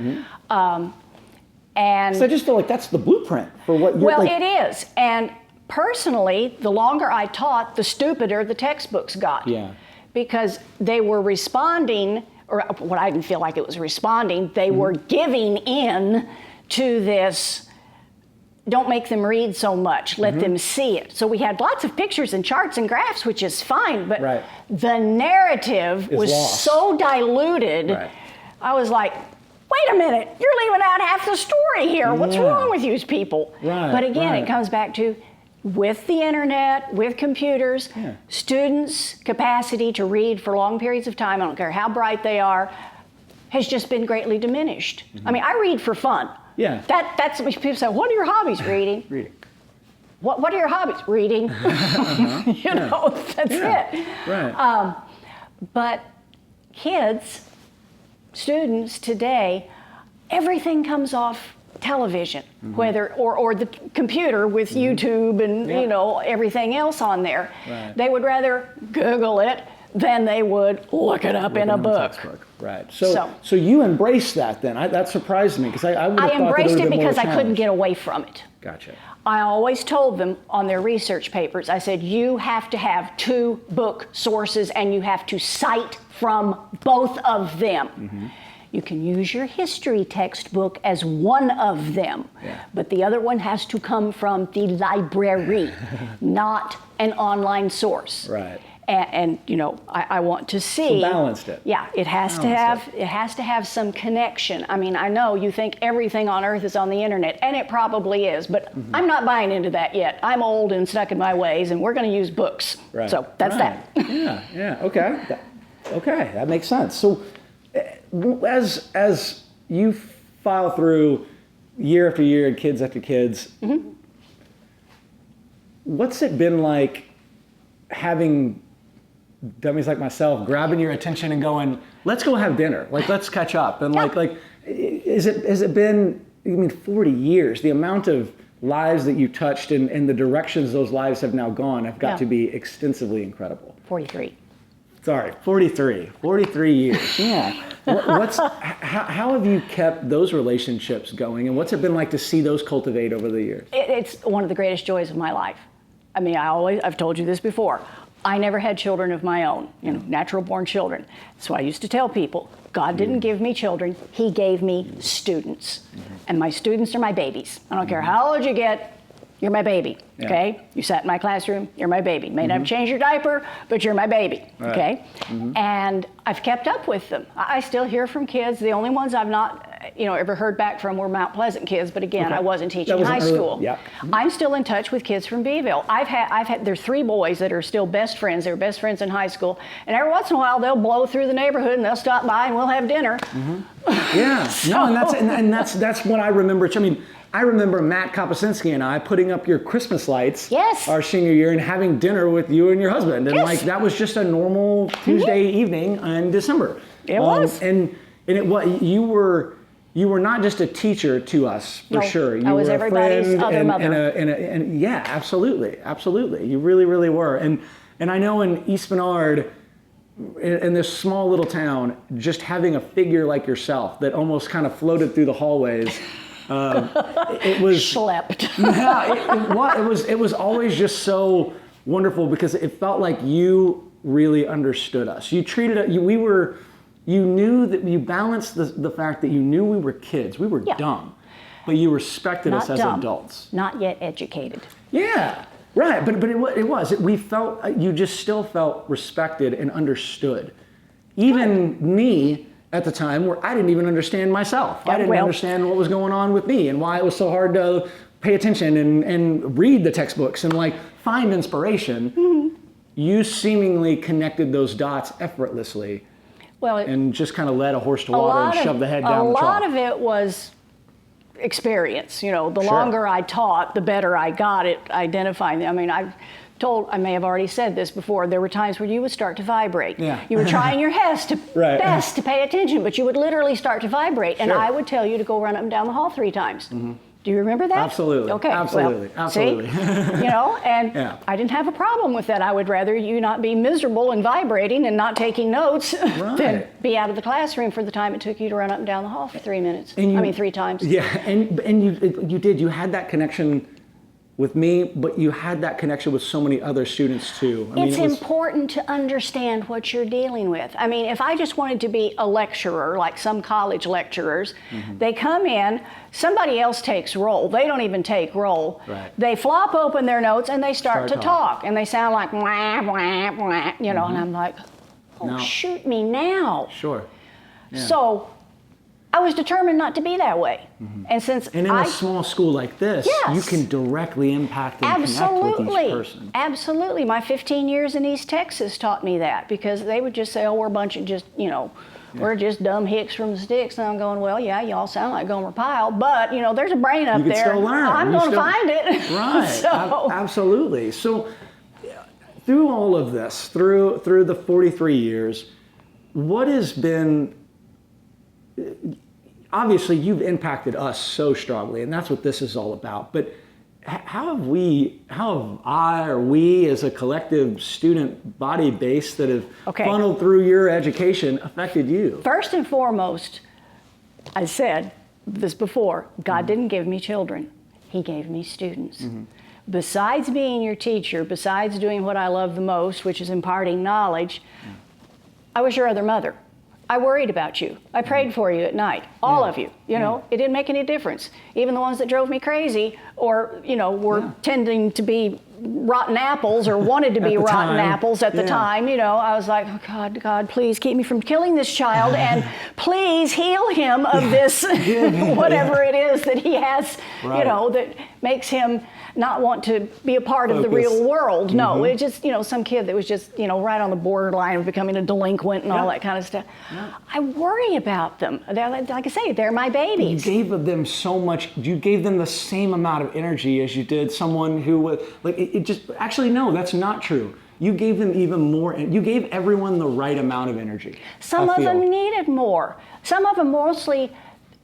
And So I just feel like that's the blueprint for what you're well, like. it is. And personally, the longer I taught, the stupider the textbooks got. Yeah. Because they were responding, or what I didn't feel like it was responding, they were giving in to this, don't make them read so much, let them see it. So we had lots of pictures and charts and graphs, which is fine, but Right. the narrative was lost. so diluted, Right. I was like, wait a minute, you're leaving out half the story here. What's Yeah. wrong with you people? Right, But again, right. it comes back to with the internet, with computers, students' capacity to read for long periods of time, I don't care how bright they are, has just been greatly diminished. I mean, I read for fun. Yeah. That's what people say, what are your hobbies? Reading. Reading. What are your hobbies? Reading. You know, that's it. Right. But kids, students today, everything comes off television, whether or the computer with YouTube and you know everything else on there. Right. They would rather Google it than they would look it up in a book. Textbook. Right. So you embraced that then. That surprised me because I would have thought that embraced would it have been more because I couldn't challenge. get away from it. Gotcha. I always told them on their research papers, I said, you have to have 2 book sources and you have to cite from both of them. You can use your history textbook as one of them, but the other one has to come from the library, not an online source. Right. And you know, I want to see. So balanced it. Yeah, it has to have some connection. I mean, I know you think everything on earth is on the internet, and it probably is, but I'm not buying into that yet. I'm old and stuck in my ways, and we're going to use books. Right. So that's that. Yeah. Okay. Okay, that makes sense. So, as you file through year after year and kids after kids, what's it been like having dummies like myself grabbing your attention and going, let's go have dinner, like let's catch up, and has it been, I mean, 40 years, the amount of lives that you touched and the directions those lives have now gone have got to be extensively incredible. 43. Sorry, 43 years. Yeah. How have you kept those relationships going, and what's it been like to see those cultivate over the years? It's one of the greatest joys of my life. I mean, I've told you this before. I never had children of my own, you know, natural born children. So I used to tell people, God didn't give me children, He gave me students. And my students are my babies. I don't care how old you get, you're my baby, okay? You sat in my classroom, you're my baby. May not have changed your diaper, but you're my baby, okay? And I've kept up with them. I still hear from kids. The only ones I've not, ever heard back from were Mount Pleasant kids, but again, I wasn't teaching high school. I'm still in touch with kids from Beeville. I've had, there are 3 boys that are still best friends. They were best friends in high school, and every once in a while they'll blow through the neighborhood and they'll stop by and we'll have dinner. Yeah, and that's what I remember. I mean, I remember Matt Kopasinski and I putting up your Christmas lights our senior year and having dinner with you and your husband. And like, that was just a normal Tuesday evening in December. It was. And you were not just a teacher to us, for sure. You I was were everybody's a friend other mother. and yeah, absolutely. You really, really were. And I know in East Menard, in this small little town, just having a figure like yourself that almost kind of floated through the hallways, it was schlepped. It was always just so wonderful because it felt like you really understood us. You treated it. You knew that you balanced the fact that you knew we were kids. We were dumb, but you respected us as adults. Not yet educated. Yeah, right. But it was. We felt you just still felt respected and understood. Even me. At the time where I didn't even understand myself. I didn't understand what was going on with me and why it was so hard to pay attention and read the textbooks and like find inspiration. You seemingly connected those dots effortlessly and just kind of led a horse to water and shoved the head down the trough. A lot of it was experience. The longer I taught, the better I got at identifying them. I mean, I may have already said this before, there were times where you would start to vibrate. Yeah. You were trying your best to pay attention, but you would literally start to vibrate, and I would tell you to go run up and down the hall 3 times. Do you remember that? Absolutely. Okay. Absolutely. See? And I didn't have a problem with that. I would rather you not be miserable and vibrating and not taking notes than be out of the classroom for the time it took you to run up and down the hall for 3 minutes. 3 times. Yeah, and you had that connection with me, but you had that connection with so many other students too. It's important to understand what you're dealing with. I mean, if I just wanted to be a lecturer, like some college lecturers, they come in, somebody else takes roll. They don't even take roll. Right. They flop open their notes and they start to talk. And they sound like, wah, wah, wah, and I'm like, shoot me now. Sure. Yeah. So I was determined not to be that way. And in a small school like this, you can directly impact and connect with each person. Absolutely. My 15 years in East Texas taught me that, because they would just say, we're a bunch of just, we're just dumb hicks from the sticks. And I'm going, well, yeah, y'all sound like Gomer Pyle, but, there's a brain up there. You can still learn. I'm going to find it. Right. Absolutely. So through all of this, through the 43 years, what has been... Obviously, you've impacted us so strongly, and that's what this is all about. But how have I or we as a collective student body base that have funneled through your education affected you? First and foremost, I said this before, God didn't give me children. He gave me students. Besides being your teacher, besides doing what I love the most, which is imparting knowledge, I was your other mother. I worried about you. I prayed for you at night, all of you. You know, it didn't make any difference. Even the ones that drove me crazy or, you know, were tending to be rotten apples or wanted to be rotten apples at the time, you know, I was like, oh God, please keep me from killing this child and please heal him of this, whatever it is that he has, you know, that makes him not want to be a part of the real world. No, it's just, you know, some kid that was just, you know, right on the borderline of becoming a delinquent and all that kind of stuff. I worry about them. Like I say, they're my babies. You gave them so much, you gave them the same amount of energy as you did someone who was, like, it just, actually, no, that's not true. You gave them even more, you gave everyone the right amount of energy. Some of them needed more. Some of them mostly,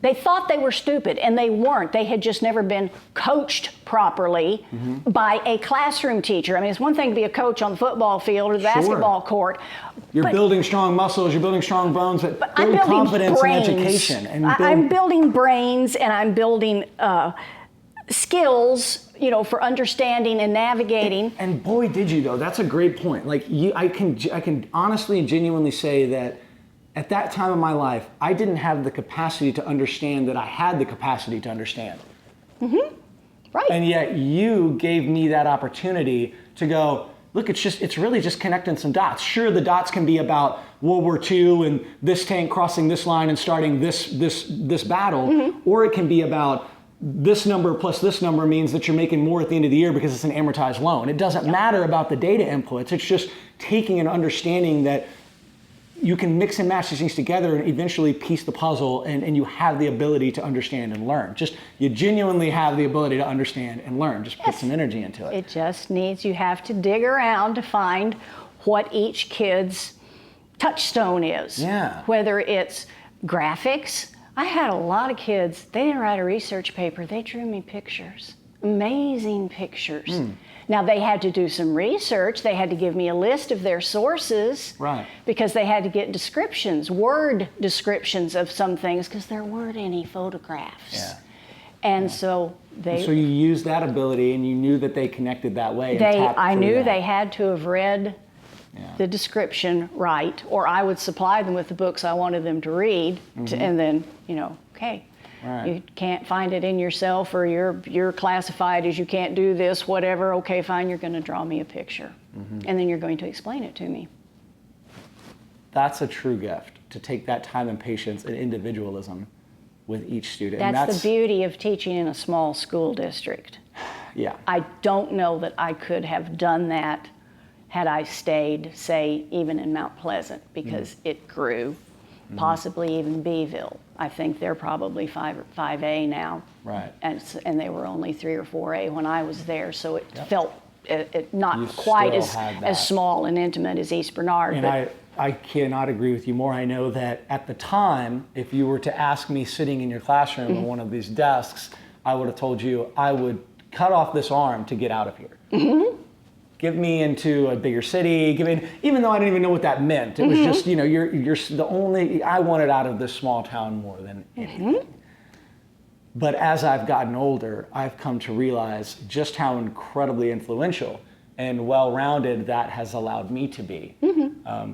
they thought they were stupid, and they weren't. They had just never been coached properly by a classroom teacher. I mean, it's one thing to be a coach on the football field or the basketball court. You're building strong muscles, you're building strong bones, but building confidence and education. And I'm building brains, and I'm building skills, you know, for understanding and navigating. And boy, did you though. That's a great point. Like, I can honestly and genuinely say that at that time of my life, I didn't have the capacity to understand that I had the capacity to understand. Right. And yet you gave me that opportunity to go, look, it's really just connecting some dots. Sure, the dots can be about World War II and this tank crossing this line and starting this battle, or it can be about this number plus this number means that you're making more at the end of the year because it's an amortized loan. It doesn't matter about the data inputs. It's just taking an understanding that you can mix and match these things together and eventually piece the puzzle, and you have the ability to understand and learn. Just, you genuinely have the ability to understand and learn. Just put some energy into it. It just needs, you have to dig around to find what each kid's touchstone is. Yeah. Whether it's graphics. I had a lot of kids, they didn't write a research paper, they drew me pictures. Amazing pictures. Now, they had to do some research. They had to give me a list of their sources. Right. Because they had to get descriptions, word descriptions of some things, because there weren't any photographs. Yeah. And so they... So you used that ability, and you knew that they connected that way. I knew they had to have read the description right, or I would supply them with the books I wanted them to read, and then, you know, okay. Right. You can't find it in yourself, or you're classified as you can't do this, whatever. Okay, fine, you're going to draw me a picture. And then you're going to explain it to me. That's a true gift, to take that time and patience and individualism with each student. That's the beauty of teaching in a small school district. Yeah. I don't know that I could have done that had I stayed, say, even in Mount Pleasant, because it grew, possibly even Beeville. I think they're probably 5A now. Right. And they were only 3 or 4A when I was there, so it felt not You quite still had that. as small and intimate as East Bernard. And I cannot agree with you more. I know that at the time, if you were to ask me sitting in your classroom on one of these desks, I would have told you I would cut off this arm to get out of here. Give me into a bigger city, even though I didn't even know what that meant. It was just, you know, you're the only, I wanted out of this small town more than anything. But as I've gotten older, I've come to realize just how incredibly influential and well-rounded that has allowed me to be.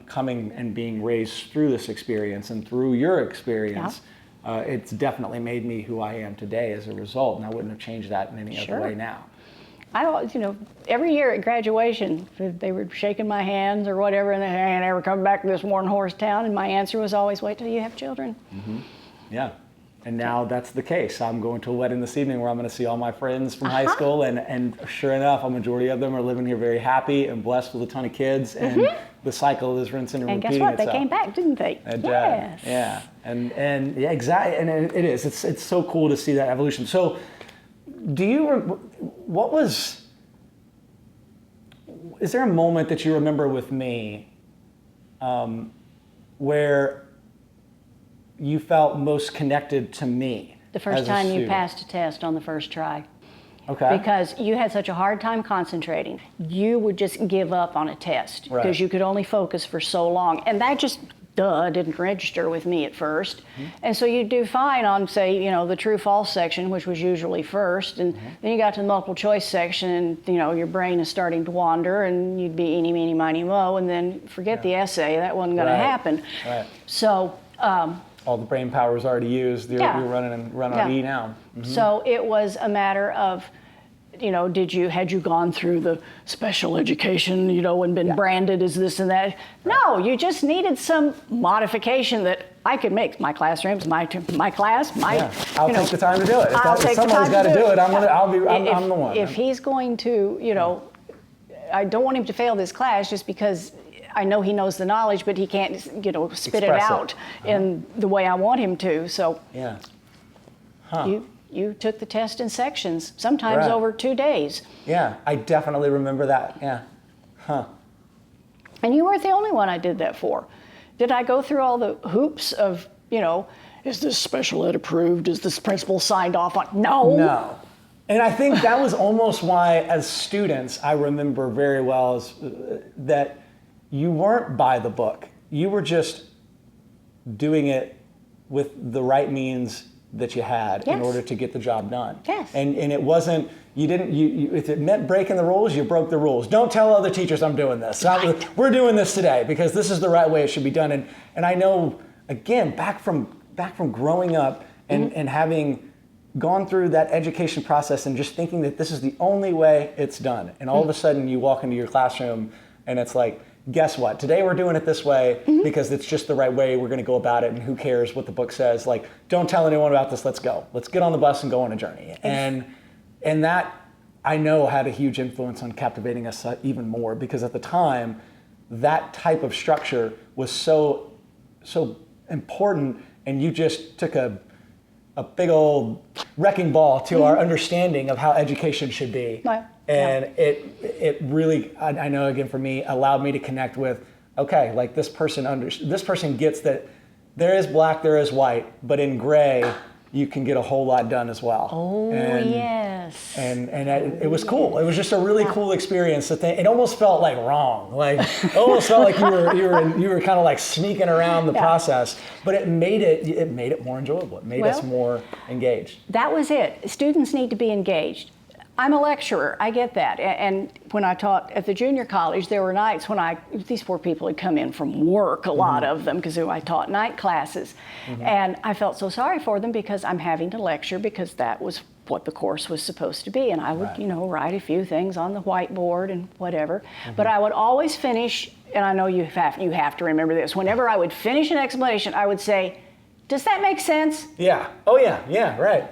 Coming and being raised through this experience and through your experience, it's definitely made me who I am today as a result, and I wouldn't have changed that in any other way now. I always, you know, every year at graduation, they were shaking my hands or whatever, and they ain't ever come back to this one horse town, and my answer was always, wait till you have children. Yeah. And now that's the case. I'm going to a wedding this evening where I'm going to see all my friends from high school, and sure enough, a majority of them are living here very happy and blessed with a ton of kids, and the cycle is rinsing and repeating itself. And guess what? itself. They came back, didn't they? Yes. Yeah. And yeah, exactly. And it is. It's so cool to see that evolution. So, is there a moment that you remember with me where you felt most connected to me? The first time you passed a test on the first try. Okay. Because you had such a hard time concentrating. You would just give up on a test because Right. you could only focus for so long. And that just, didn't register with me at first. And so you'd do fine on, say, the true-false section, which was usually first. And then you got to the multiple choice section and, your brain is starting to wander and you'd be eeny, meeny, miny, mo, and then forget the essay. That wasn't going to happen. Right. So, all the brain power is already used. You're running on E now. so it was a matter of, had you gone through the special education, and been branded as this and that? No, you just needed some modification that I could make. My classrooms, my class, I'll take the time to do it. If somebody's got to do it, I'm the one. If he's going to, I don't want him to fail this class just because I know he knows the knowledge, but he can't, spit it Express out in the way I want him to. So Yeah. you took the test in sections, sometimes over 2 days. Yeah, I definitely remember that. Yeah. And you weren't the only one I did that for. Did I go through all the hoops of, is this special ed approved? Is this principal signed off on? No. And I think that was almost why, as students, I remember very well that you weren't by the book. You were just doing it with the right means that you had in order to get the job done. Yes. And it wasn't, if it meant breaking the rules, you broke the rules. Don't tell other teachers I'm doing this. We're doing this today because this is the right way it should be done. And I know, again, back from growing up and having gone through that education process and just thinking that this is the only way it's done. And all of a sudden you walk into your classroom and it's like, guess what? Today we're doing it this way because it's just the right way. We're going to go about it, and who cares what the book says? Like, don't tell anyone about this. Let's go. Let's get on the bus and go on a journey. And that, I know, had a huge influence on captivating us even more, because at the time, that type of structure was so important, and you just took a big old wrecking ball to our understanding of how education should be. Right. And it really, I know, again, for me, allowed me to connect with, okay, like this person gets that there is black, there is white, but in gray, you can get a whole lot done as well. Oh, yes. And it was cool. It was just a really cool experience. It almost felt like wrong. Like, it almost felt like you were kind of like sneaking around the process. But it made it more enjoyable. It made us more engaged. That was it. Students need to be engaged. I'm a lecturer, I get that. And when I taught at the junior college, there were nights when these poor people had come in from work, a lot of them, because I taught night classes. And I felt so sorry for them because I'm having to lecture, because that was what the course was supposed to be. And I would, write a few things on the whiteboard and whatever. But I would always finish, and I know you have to remember this, whenever I would finish an explanation, I would say, does that make sense? Yeah. Oh, yeah, right.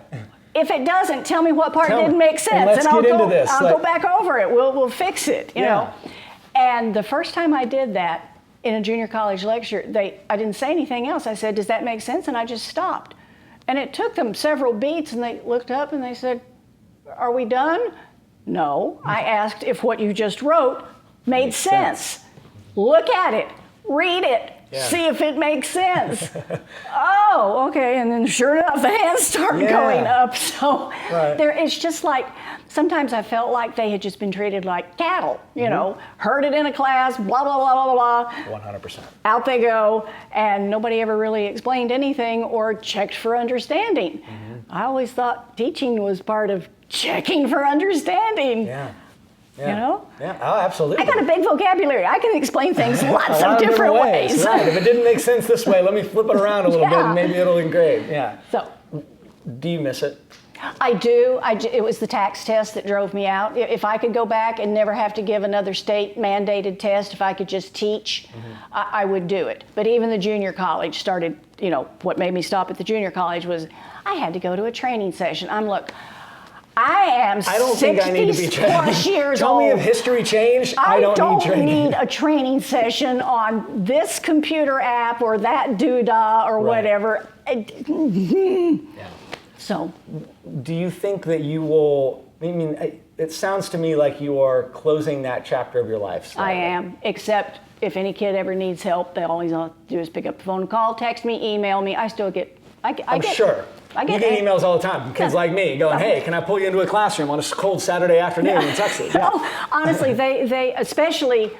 If it doesn't, tell me what part didn't make sense, and I'll go back over it. We'll fix it. You know. And the first time I did that in a junior college lecture, I didn't say anything else. I said, "Does that make sense?" And I just stopped. And it took them several beats, and they looked up and they said, "Are we done?" No. I asked if what you just wrote made sense. Look at it. Read it. Yeah. See if it makes sense. Oh, okay. And then sure enough, the hands start going up. So it's just like, sometimes I felt like they had just been treated like cattle, heard it in a class, blah, blah, blah, blah, blah. 100%. Out they go, and nobody ever really explained anything or checked for understanding. I always thought teaching was part of checking for understanding. Yeah. Yeah. Oh, absolutely. I got a big vocabulary. I can explain things lots of different ways. Right. If it didn't make sense this way, let me flip it around a little bit and maybe it'll engrave. Yeah. So, do you miss it? I do. It was the tax test that drove me out. If I could go back and never have to give another state mandated test, if I could just teach, I would do it. But even the junior college started, what made me stop at the junior college was I had to go to a training session. I don't think I need to be trained. Years Tell old. me if history changed. I don't need training. Need a training session on this computer app or that doodah or whatever. So, do you think that you will? I mean, it sounds to me like you are closing that chapter of your life. Slightly. I am, except if any kid ever needs help, all he's going to do is pick up the phone and call, text me, email me. I still get I'm sure. I you get emails all the time from kids like me going, hey, can I pull you into a classroom on a cold Saturday afternoon in Texas? Yeah. Oh, honestly, they especially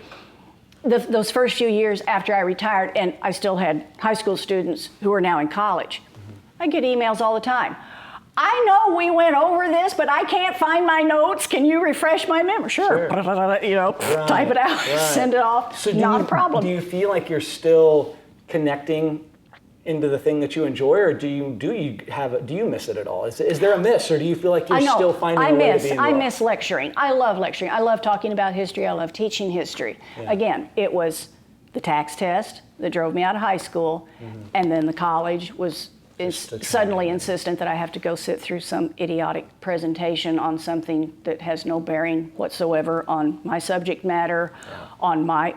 those first few years after I retired, and I still had high school students who are now in college. I get emails all the time. I know we went over this, but I can't find my notes. Can you refresh my memory? Sure. You know, type it out, send it off. So not a problem. Do you feel like you're still connecting into the thing that you enjoy, or do you miss it at all? Is there a miss, or do you feel like you're still finding a way to be involved? I miss lecturing. I love lecturing. I love talking about history. I love teaching history. Yeah. Again, it was the tax test that drove me out of high school, and then the college was suddenly insistent that I have to go sit through some idiotic presentation on something that has no bearing whatsoever on my subject matter,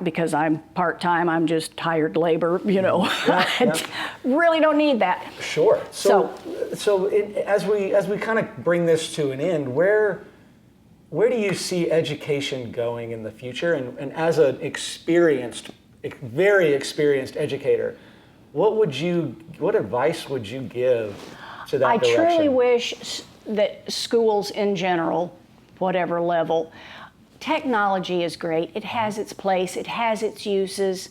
because I'm part-time, I'm just hired labor, you know. Really don't need that. Sure. So as we kind of bring this to an end, where do you see education going in the future? And as an very experienced educator, what advice would you give to that direction? I truly wish that schools in general, whatever level, technology is great. It has its place, it has its uses,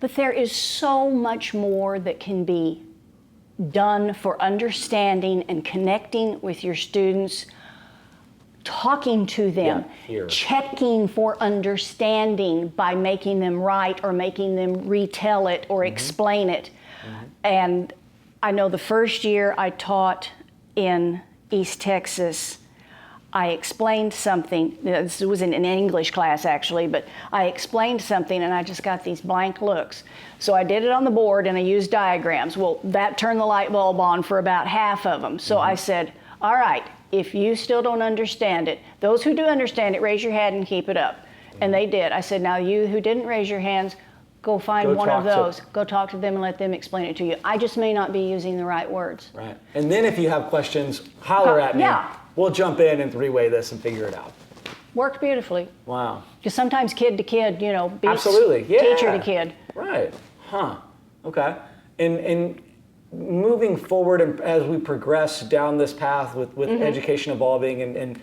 but there is so much more that can be done for understanding and connecting with your students, talking to them, checking for understanding by making them write or making them retell it or explain it. And I know the first year I taught in East Texas, I explained something. This was in an English class actually, but I explained something and I just got these blank looks. So I did it on the board and I used diagrams. Well, that turned the light bulb on for about half of them. So I said, all right, if you still don't understand it, those who do understand it, raise your hand and keep it up. And they did. I said, now you who didn't raise your hands, go find one of those. Go talk to them and let them explain it to you. I just may not be using the right words. Right. And then if you have questions, holler at me. Yeah. We'll jump in and three-way this and figure it out. Worked beautifully. Wow. Because sometimes kid to kid, you know, beats absolutely. Yeah. teacher to kid. Right. Huh. Okay. And moving forward and as we progress down this path with education evolving, and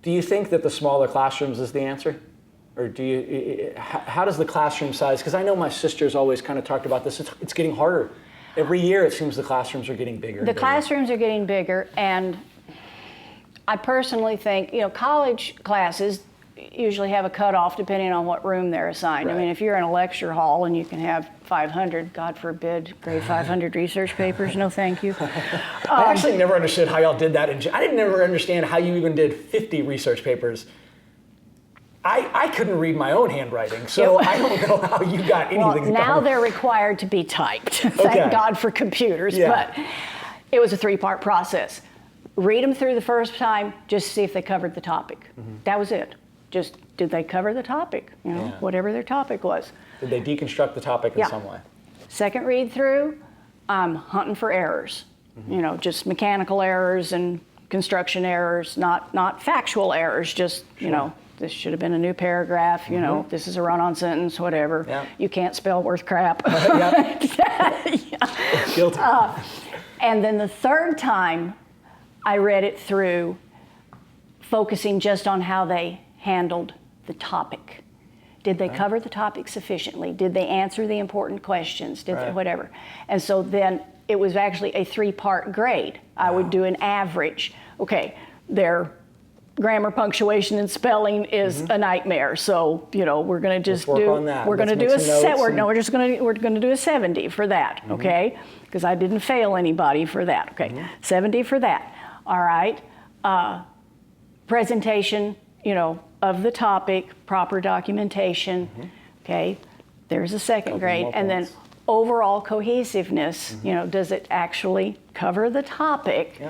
do you think that the smaller classrooms is the answer? Or how does the classroom size, because I know my sister's always kind of talked about this, it's getting harder. Every year it seems the classrooms are getting bigger. The classrooms are getting bigger, and I personally think, you know, college classes usually have a cutoff depending on what room they're assigned. Right. I mean, if you're in a lecture hall and you can have 500, God forbid, grade 500 research papers, no thank you. I actually never understood how y'all did that. I didn't never understand how you even did 50 research papers. I couldn't read my own handwriting, so I don't know how you got anything done. Now they're required to be typed. Thank God for computers. Yeah. But it was a 3-part process. Read them through the first time, just see if they covered the topic. That was it. Just, did they cover the topic? You know, whatever their topic was. Did they deconstruct the topic in some way? Second read through, I'm hunting for errors. You know, just mechanical errors and construction errors, not factual errors, just, you know, this should have been a new paragraph, you know, this is a run-on sentence, whatever. Yeah. You can't spell worth crap. Guilty. And then the third time, I read it through, focusing just on how they handled the topic. Did they cover the topic sufficiently? Did they answer the important questions? Did they, whatever. And so then it was actually a 3-part grade. I would do an average. Okay, their grammar, punctuation, and spelling is a nightmare. So, you know, we're going to just we're going to do we're going to do a 70 for that, okay? Because I didn't fail anybody for that, okay? 70 for that. All right. Presentation, you know, of the topic, proper documentation, okay? There's a second grade. And then overall cohesiveness, you know, does it actually cover the topic?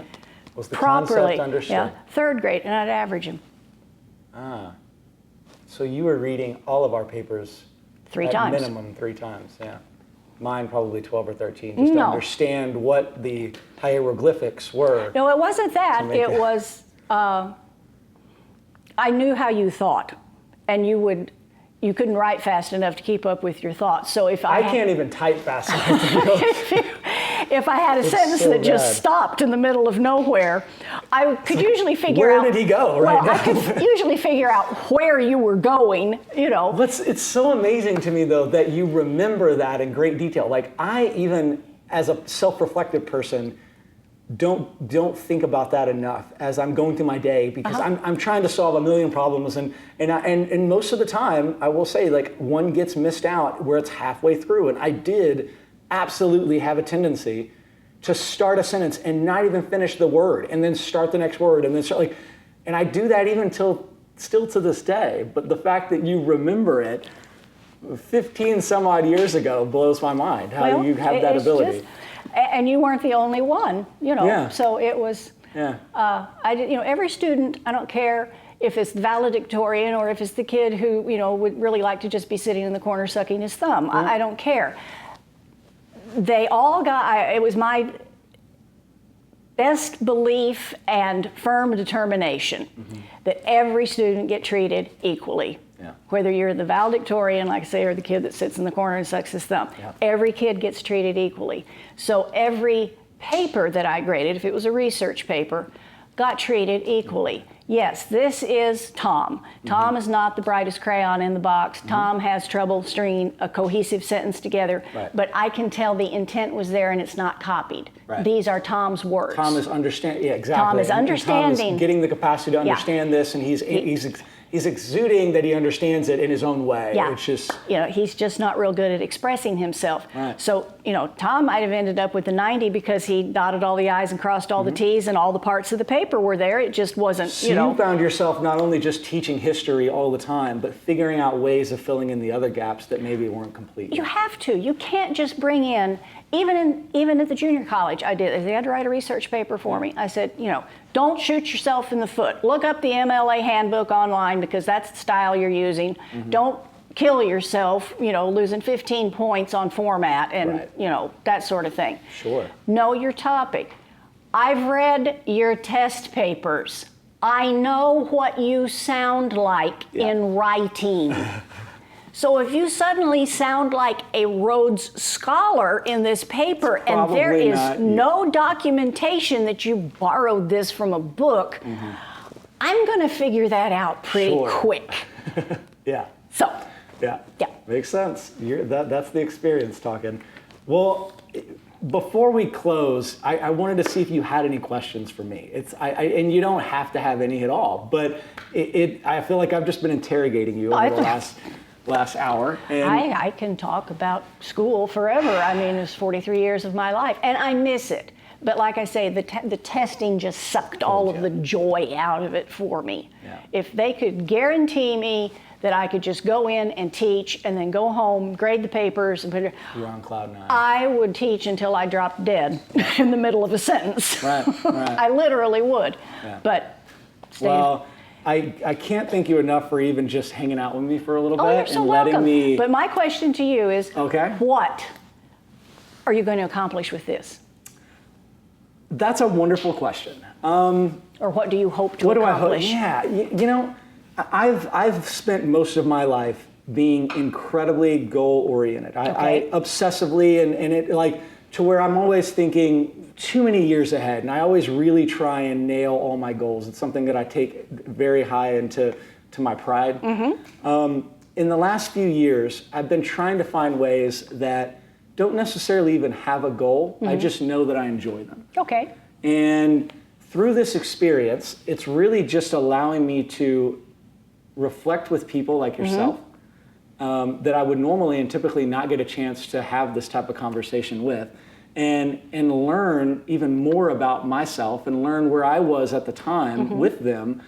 Was the properly, concept understood? Third grade, and I'd average them. So you were reading all of our papers 3 at times. minimum 3 times, Mine probably 12 or 13, just to understand what the hieroglyphics were. No, it wasn't that. It was, I knew how you thought, and you couldn't write fast enough to keep up with your thoughts. So if I can't even type fast enough. if I had a sentence so that just bad. stopped in the middle of nowhere, I could usually figure out. Where did he go right well, now? I could usually figure out where you were going, you know. It's so amazing to me, though, that you remember that in great detail. Like, I even, as a self-reflective person, don't think about that enough as I'm going through my day, because I'm trying to solve a million problems, and most of the time I will say, like, one gets missed out where it's halfway through, and I did absolutely have a tendency to start a sentence and not even finish the word, and then start the next word, and then start, like, and I do that even still to this day. But the fact that you remember it 15 some odd years ago blows my mind. How you have that ability. And you weren't the only one, you know. Yeah. So it was. Yeah. I did, you know, every student. I don't care if it's the valedictorian or if it's the kid who, you know, would really like to just be sitting in the corner sucking his thumb. I don't care. They all got. It was my best belief and firm determination that every student get treated equally. Yeah. Whether you're the valedictorian, like I say, or the kid that sits in the corner and sucks his thumb. Yeah. Every kid gets treated equally. So every paper that I graded, if it was a research paper, got treated equally. Yes, this is Tom. Tom is not the brightest crayon in the box. Tom has trouble stringing a cohesive sentence together, but I can tell the intent was there and it's not copied. Right. These are Tom's words. Tom is understanding. Yeah, exactly. Tom is understanding. Tom is getting the capacity to understand this, and he's exuding that he understands it in his own way. Yeah. It's just, you know, he's just not real good at expressing himself. Right. So, you know, Tom might have ended up with a 90 because he dotted all the I's and crossed all the T's, and all the parts of the paper were there. It just wasn't, so you know. you found yourself not only just teaching history all the time, but figuring out ways of filling in the other gaps that maybe weren't complete. You have to. You can't just bring in, even at the junior college, I did. They had to write a research paper for me. I said, you know, don't shoot yourself in the foot. Look up the MLA handbook online, because that's the style you're using. Don't kill yourself, you know, losing 15 points on format and, you know, that sort of thing. Sure. Know your topic. I've read your test papers. I know what you sound like in writing. So if you suddenly sound like a Rhodes Scholar in this paper, and there Probably is not. no documentation that you borrowed this from a book, I'm going to figure that out pretty quick. Yeah. So, Yeah. Yeah. Makes sense. That's the experience talking. Well, before we close, I wanted to see if you had any questions for me. And you don't have to have any at all, but I feel like I've just been interrogating you over the last hour. And I can talk about school forever. I mean, it's 43 years of my life, and I miss it. But like I say, the testing just sucked all of the joy out of it for me. Yeah. If they could guarantee me that I could just go in and teach and then go home, grade the papers, and put it, you're on cloud nine. I would teach until I dropped dead in the middle of a sentence. Right. I literally would. Yeah. But Well, I can't thank you enough for even just hanging out with me for a little oh, bit you're so and letting welcome. me. But my question to you is, Okay. what are you going to accomplish with this? That's a wonderful question. Or what do you hope to What do I hope? accomplish? Yeah, you know, I've spent most of my life being incredibly goal oriented. I obsessively and it like to where I'm always thinking too many years ahead, and I always really try and nail all my goals. It's something that I take very high into my pride. In the last few years, I've been trying to find ways that don't necessarily even have a goal. I just know that I enjoy them. Okay. And through this experience, it's really just allowing me to reflect with people like yourself that I would normally and typically not get a chance to have this type of conversation with, and learn even more about myself and learn where I was at the time with them,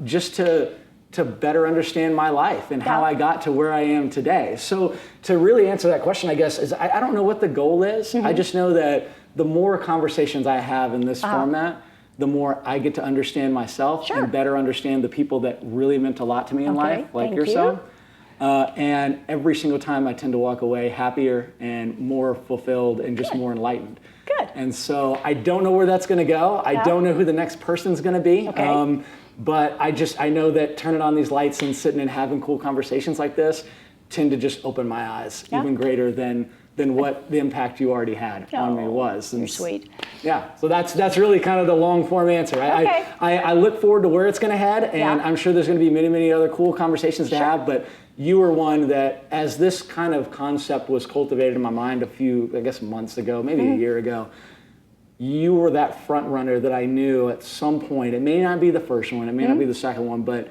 just to better understand my life and how I got to where I am today. So to really answer that question, I guess, is I don't know what the goal is. I just know that the more conversations I have in this format, the more I get to understand myself and better understand the people that really meant a lot to me in life, like yourself. And every single time I tend to walk away happier and more fulfilled and just more enlightened. Good. And so I don't know where that's going to go. I don't know who the next person's going to be. Okay. But I know that turning on these lights and sitting and having cool conversations like this tend to just open my eyes even greater than what the impact you already had on me was. You're sweet. Yeah, so that's really kind of the long form answer. Okay. I look forward to where it's going to head, and I'm sure there's going to be many, many other cool conversations to have, but you were one that, as this kind of concept was cultivated in my mind a few, I guess, months ago, maybe a year ago, you were that front runner that I knew at some point, it may not be the first one, it may not be the second one, but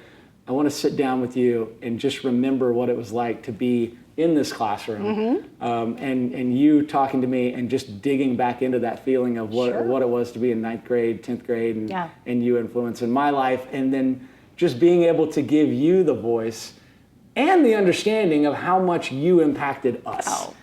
I want to sit down with you and just remember what it was like to be in this classroom, and you talking to me and just digging back into that feeling of what it was to be in 9th grade, 10th grade, and you influence in my life, and then just being able to give you the voice and the understanding of how much you impacted us. Oh,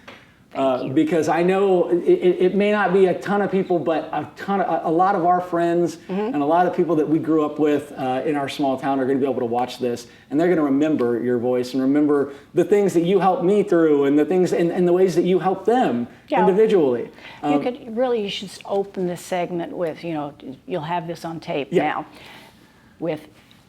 thank you. Because I know it may not be a ton of people, but a lot of our friends and a lot of people that we grew up with in our small town are going to be able to watch this, and they're going to remember your voice and remember the things that you helped me through, and the things and the ways that you helped them individually. You should open this segment with, you'll have this on tape now, with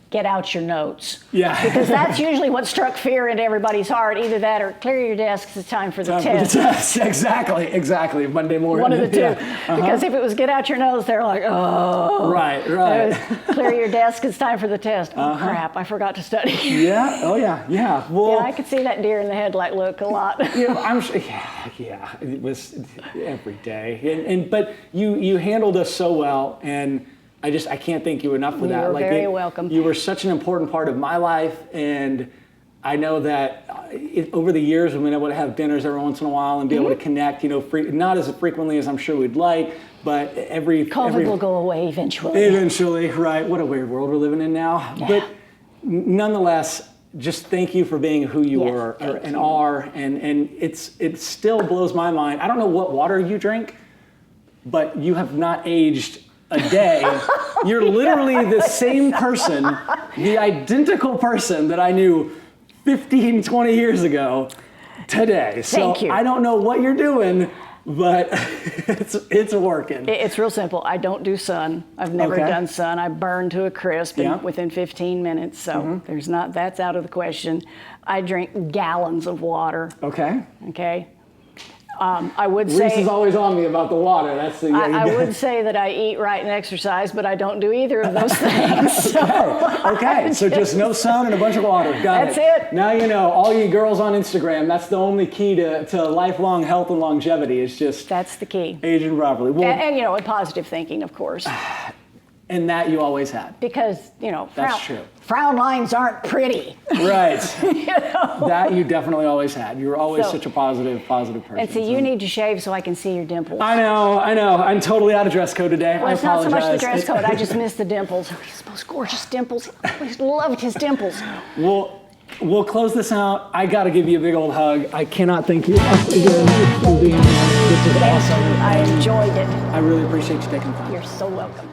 get out your notes. Yeah. Because that's usually what struck fear into everybody's heart. Either that or clear your desks, it's time for the test. Exactly. Monday morning. One of the two. Because if it was get out your nose, they're like, oh. Right. Clear your desk, it's time for the test. Oh, crap, I forgot to study. Yeah. Oh, yeah. Well, I could see that deer in the headlight look a lot. I'm sure. Yeah. It was every day. But you handled us so well, and I can't thank you enough for that. You're very welcome. You were such an important part of my life, and I know that over the years we've been able to have dinners every once in a while and be able to connect, not as frequently as I'm sure we'd like, but COVID will go away eventually. Eventually, right. What a weird world we're living in now. Yeah. But nonetheless, just thank you for being who you were and are, and it still blows my mind. I don't know what water you drink, but you have not aged a day. You're literally the same person, the identical person that I knew 15, 20 years ago today. Thank you. I don't know what you're doing, but it's working. It's real simple. I don't do sun. I've never done sun. I burn to a crisp within 15 minutes, so that's out of the question. I drink gallons of water. Okay. I would say Reese is always on me about the water. That's the. I would say that I eat right and exercise, but I don't do either of those things. Okay. So just no sun and a bunch of water. Got it. That's it. Now you know, all you girls on Instagram. That's the only key to lifelong health and longevity. Is just that's the key. Aging properly. Well, and positive thinking, of course. And that you always had. Because that's true. Frown lines aren't pretty. Right. That you definitely always had. You were always such a positive person. And so you need to shave so I can see your dimples. I know. I'm totally out of dress code today. Well, I it's apologize. not so much the dress code. I just miss the dimples. He's the most gorgeous dimples. I always loved his dimples. Well, we'll close this out. I got to give you a big old hug. I cannot thank you enough again for being here. This is awesome. I enjoyed it. I really appreciate you taking the time. You're so welcome.